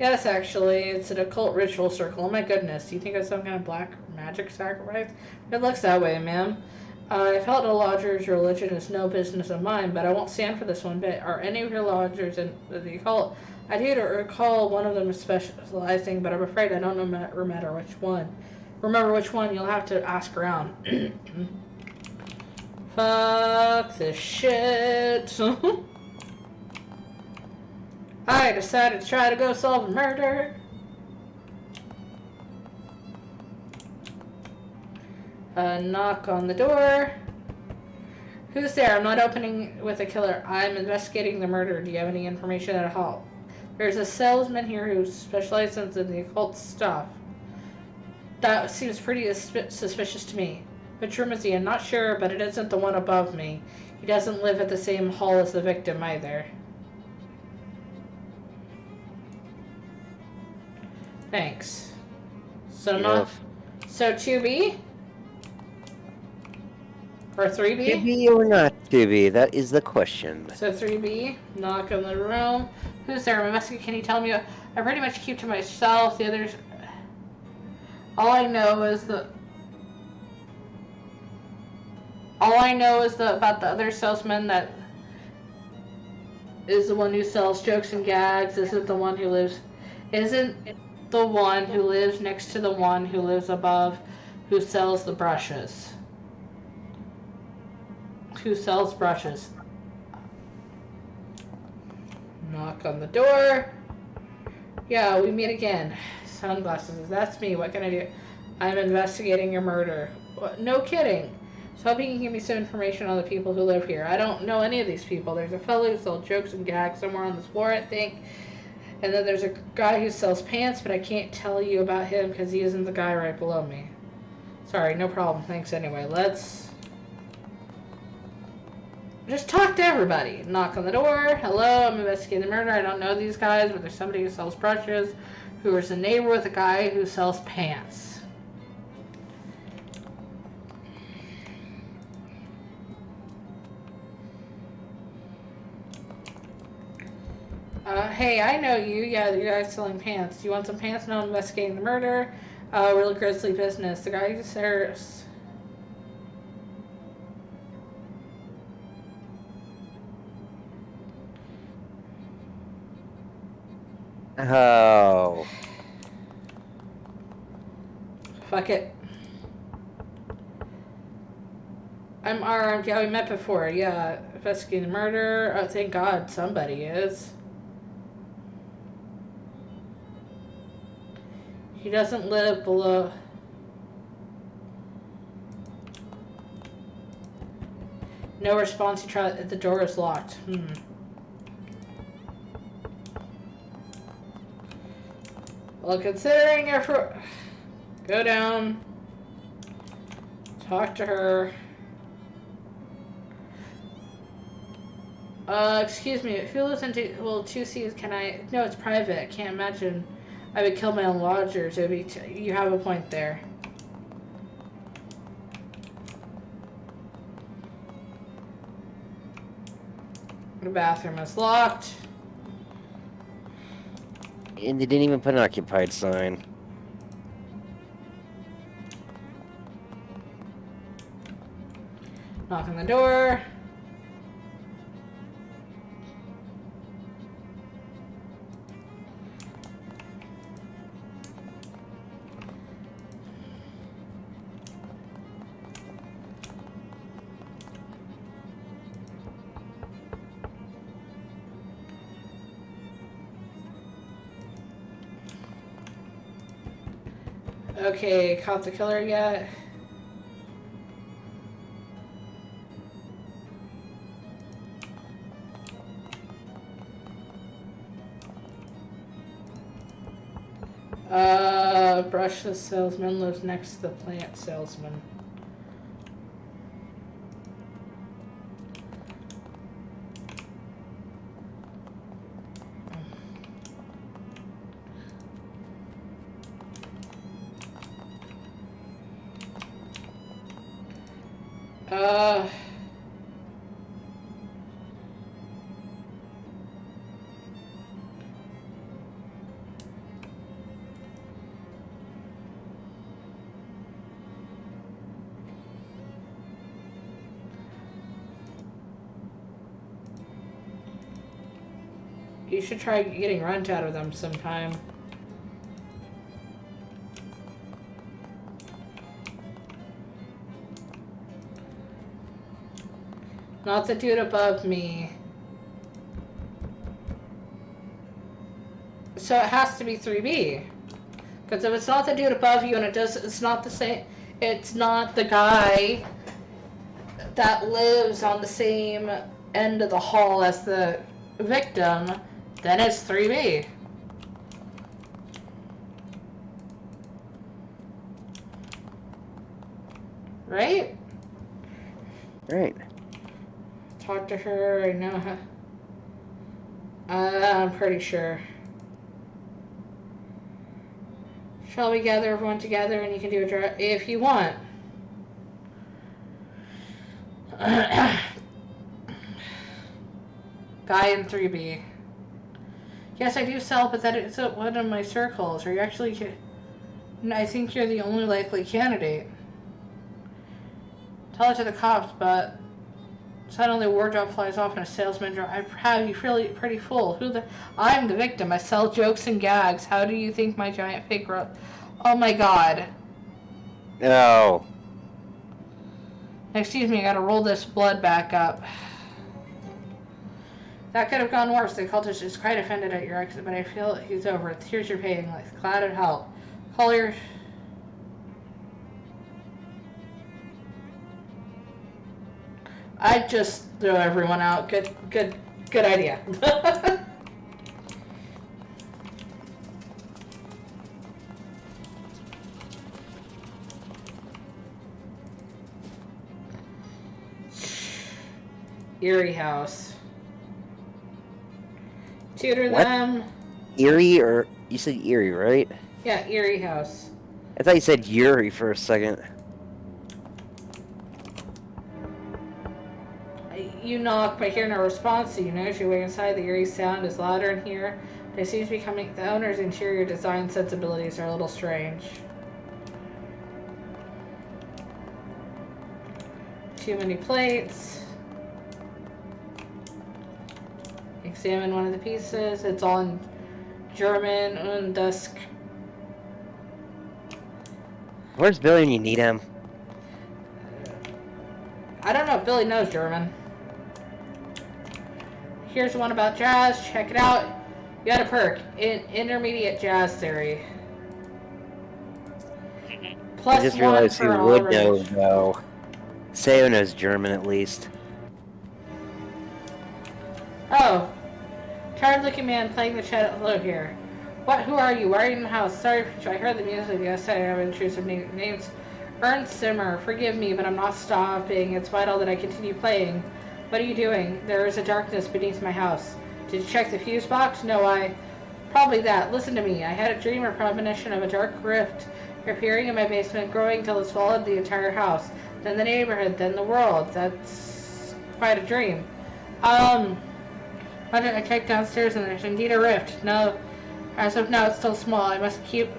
Yes, actually. It's an occult ritual circle. Oh my goodness. Do you think it's some kind of black magic sacrifice? It looks that way, ma'am. I felt a lodger's religion is no business of mine, but I won't stand for this one bit. Are any of your lodgers in the occult? I do recall one of them specializing, but I'm afraid I don't remember which one. Remember which one? You'll have to ask around. Fuck this shit. I decided to try to go solve a murder. Knock on the door. Who's there? I'm not opening with a killer. I'm investigating the murder. Do you have any information at all? There's a salesman here who specializes in the occult stuff. That seems pretty suspicious to me. Which room is he? I'm not sure, but it isn't the one above me. He doesn't live at the same hall as the victim either. Thanks. So not... So 2B? Or 3B? 2B or not 2B? That is the question. So 3B, knock on the room. Who's there? I'm investigating. Can you tell me? I pretty much keep to myself. The others... All I know is about the other salesman that is the one who sells jokes and gags. Isn't the one who lives next to the one who lives above, who sells the brushes. Who sells brushes. Knock on the door. Yeah, we meet again. Sunglasses. That's me. What can I do? I'm investigating your murder. What? No kidding. So hoping you can give me some information on the people who live here. I don't know any of these people. There's a fellow who sells jokes and gags somewhere on this floor, I think. And then there's a guy who sells pants, but I can't tell you about him because he isn't the guy right below me. Sorry, no problem. Thanks anyway. Let's just talk to everybody. Knock on the door. Hello, I'm investigating the murder. I don't know these guys, but there's somebody who sells brushes, who is a neighbor with a guy who sells pants. Hey, I know you. Yeah, you guys selling pants. Do you want some pants? No, I'm investigating the murder. Real grisly business. The guy who serves... Oh. Fuck it. I'm armed. Yeah, we met before. Yeah, investigating the murder. Oh, thank God somebody is. He doesn't live below. No response. He tried. The door is locked. Well, considering your go down. Talk to her. Excuse me. Who lives in 2Cs? Can I? No, it's private. I can't imagine. I would kill my own lodgers. It would be you have a point there. The bathroom is locked. And they didn't even put an occupied sign. Knock on the door. Okay, caught the killer yet? Brushless salesman lives next to the plant salesman. You should try getting runt out of them sometime. Not the dude above me. So it has to be 3B. Because if it's not the dude above you and it's not the same, it's not the guy that lives on the same end of the hall as the victim, then it's 3B. Right? Right. Talk to her, I know her. I'm pretty sure. Shall we gather everyone together and you can do a draw if you want. Guy in 3B. Yes, I do sell, but that isn't one of my circles. Are you actually... I think you're the only likely candidate. Tell it to the cops, but... Suddenly, wardrobe flies off and a salesman I have you pretty full. I'm the victim. I sell jokes and gags. How do you think my giant fake Oh my god. No. Excuse me, I gotta roll this blood back up. That could have gone worse. The cultist is quite offended at your exit, but I feel he's over it. Here's your paying, like glad of help. Call your... I just throw everyone out. Good idea. Erie House. Tutor What? them. Erie, or you said Erie, right? Yeah, Erie House. I thought you said Yuri for a second. You knock, but hear no response, so you know as you wait inside, the eerie sound is louder in here. It seems to be coming. The owner's interior design sensibilities are a little strange. Too many plates. Examine one of the pieces. It's all in German und das. Where's Billy when you need him? I don't know if Billy knows German. Here's one about jazz. Check it out. You got a perk. Intermediate jazz theory. Plus I just one realized for who all would range. know, though. Sayo knows German, at least. Oh. Tired-looking man playing the cello here. What? Who are you? Why are you in the house? Sorry, I heard the music. Yes, I have intrusive names. Ernst Zimmer. Forgive me, but I'm not stopping. It's vital that I continue playing. What are you doing? There is a darkness beneath my house. Did you check the fuse box? No, Probably that. Listen to me. I had a dream or premonition of a dark rift appearing in my basement, growing till it swallowed the entire house. Then the neighborhood, then the world. That's quite a dream. I checked downstairs and there's indeed a rift. No, as of now it's still small. I must keep...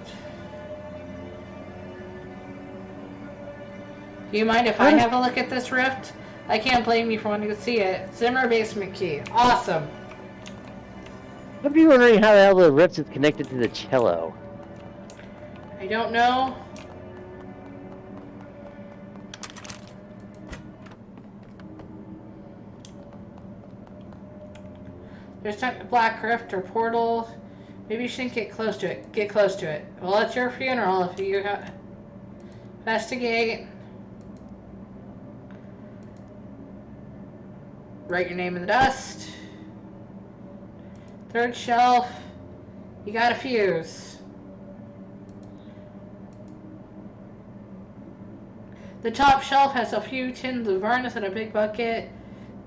Do you mind if I have a look at this rift? I can't blame you for wanting to see it. Zimmer basement key. Awesome. I'd be wondering how the hell the rift is connected to the cello. I don't know. There's not a black rift or portal. Maybe you shouldn't get close to it. Get close to it. Well, it's your funeral if you investigate. Write your name in the dust. Third shelf. You got a fuse. The top shelf has a few tins of varnish and a big bucket.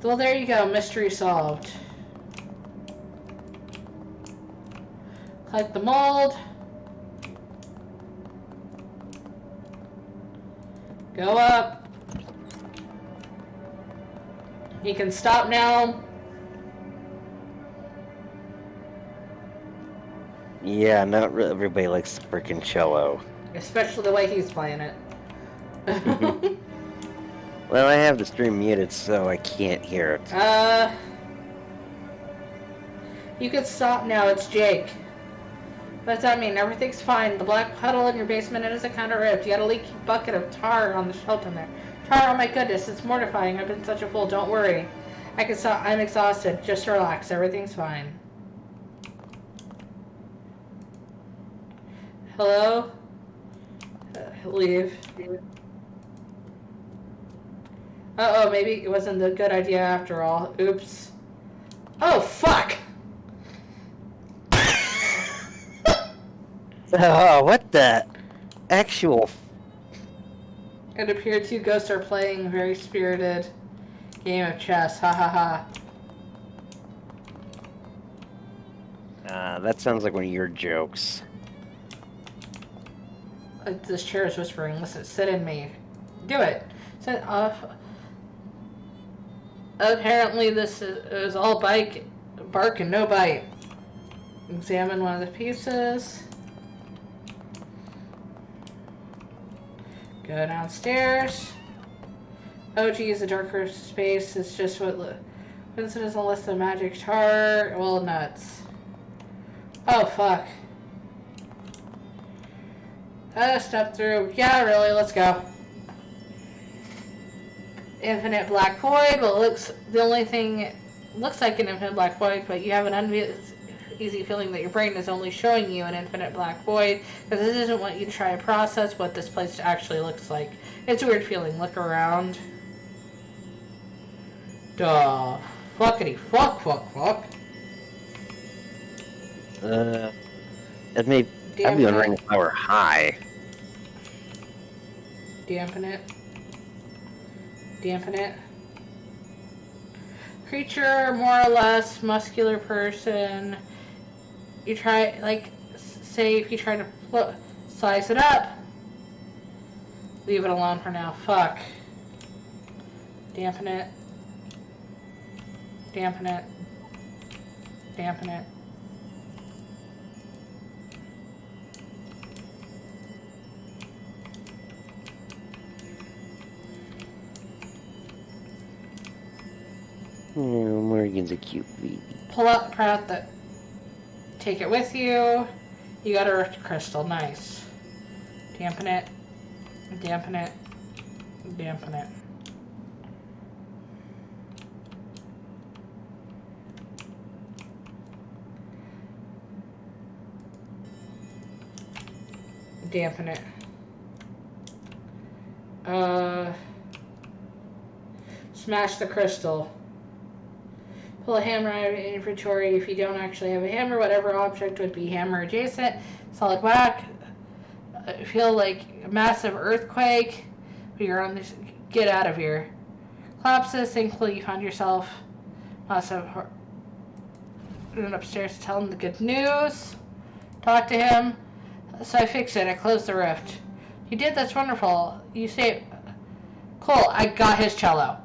Well, there you go. Mystery solved. Collect the mold. Go up. You can stop now. Yeah, not really. Everybody likes the frickin' cello. Especially the way he's playing it. Well, I have the stream muted, so I can't hear it. You can stop now. It's Jake. What does that mean? Everything's fine. The black puddle in your basement is a kind of ripped. You got a leaky bucket of tar on the shelf in there. Tar, oh my goodness, it's mortifying. I've been such a fool. Don't worry. I'm exhausted. Just relax. Everything's fine. Hello? Leave. Uh-oh, maybe it wasn't a good idea after all. Oops. Oh, fuck! Oh, what the actual... It appeared two ghosts are playing a very spirited game of chess. Ha ha ha. That sounds like one of your jokes. This chair is whispering. Listen, sit in me. Do it. Sit off. Apparently this is all bark and no bite. Examine one of the pieces. Go downstairs. Oh geez, a darker space is just what Vincent is unless the magic chart. Well, nuts. Oh fuck. Step through. Yeah, really, let's go. Infinite black void. Well, the only thing looks like an infinite black void, but you have an uneasy feeling that your brain is only showing you an infinite black void because it doesn't want you to try to process what this place actually looks like. It's a weird feeling. Look around. Duh. Fuckity fuck. I'd be wondering if I were high. Dampen it. Creature, more or less, muscular person. You try, like, say if you try to size it up. Leave it alone for now. Fuck. Dampen it. Morgan's a cute baby. Pull out the. Take it with you. You got a rift crystal. Nice. Dampen it. Smash the crystal. Pull a hammer out of your inventory. If you don't actually have a hammer, whatever object would be hammer adjacent. Solid whack. Feel like a massive earthquake. You're on this. Get out of here. Collapses. Thankfully, you found yourself. Went upstairs to tell him the good news. Talk to him. So I fixed it. I closed the rift. You did? That's wonderful. You say, cool. I got his cello.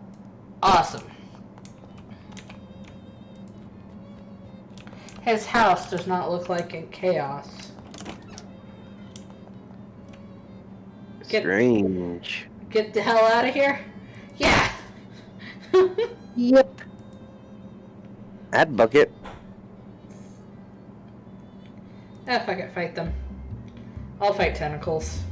Awesome. His house does not look like in chaos. Strange. Get the hell out of here? Yeah! Yep. That bucket. Fuck it, fight them. I'll fight tentacles.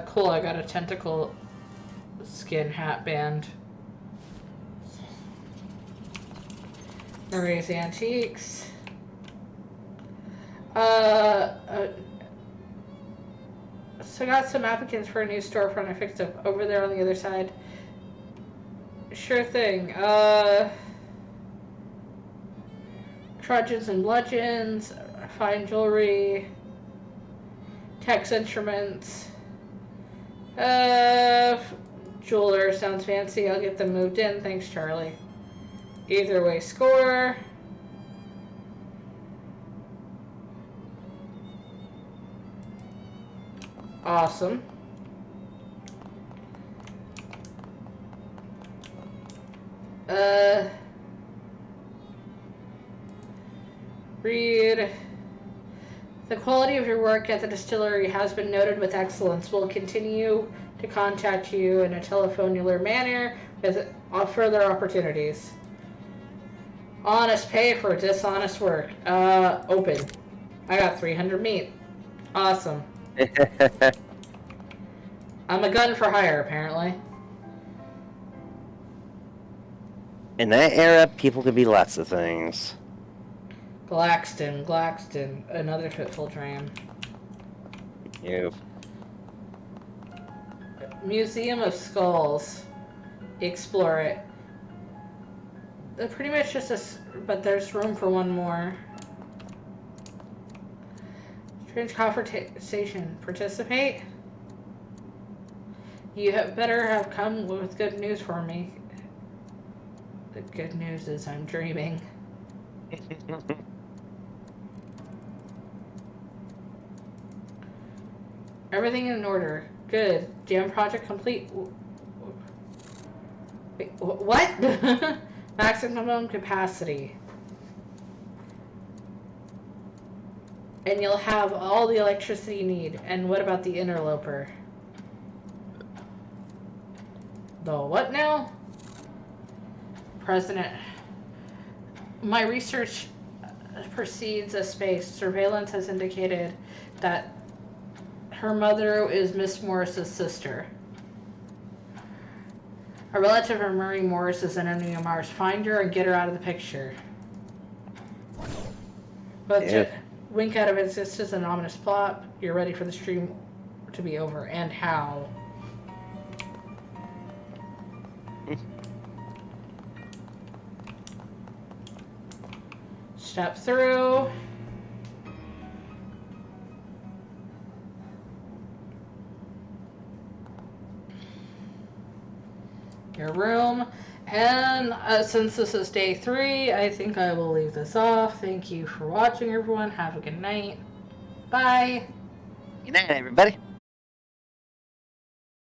Cool, I got a tentacle skin hat band. Marie's Antiques. So I got some applicants for a new storefront. I fixed it over there on the other side. Sure thing. Trudges and bludgeons, fine jewelry, Tex instruments. Jeweler sounds fancy. I'll get them moved in. Thanks, Charlie. Either way, score. Awesome. Read. The quality of your work at the distillery has been noted with excellence. We'll continue to contact you in a telephonular manner with further opportunities. Honest pay for dishonest work. Open. I got 300 meat. Awesome. I'm a gun for hire, apparently. In that era, people could be lots of things. Glaxton, another fitful dream. You. Museum of Skulls. Explore it. They're pretty much just but there's room for one more. Strange conversation. Participate? You better have come with good news for me. The good news is I'm dreaming. Everything in order. Good. Jam project complete. Wait, what? Maximum capacity. And you'll have all the electricity you need. And what about the interloper? The what now? President. My research proceeds as space. Surveillance has indicated that her mother is Miss Morris's sister. A relative of Marie Morris is an enemy of Mars. Find her and get her out of the picture. But Yeah. wink out of existence, an ominous plot. You're ready for the stream to be over. And how? Step through. Your room. And since this is day 3, I think I will leave this off. Thank you for watching, everyone. Have a good night. Bye. Good night, everybody.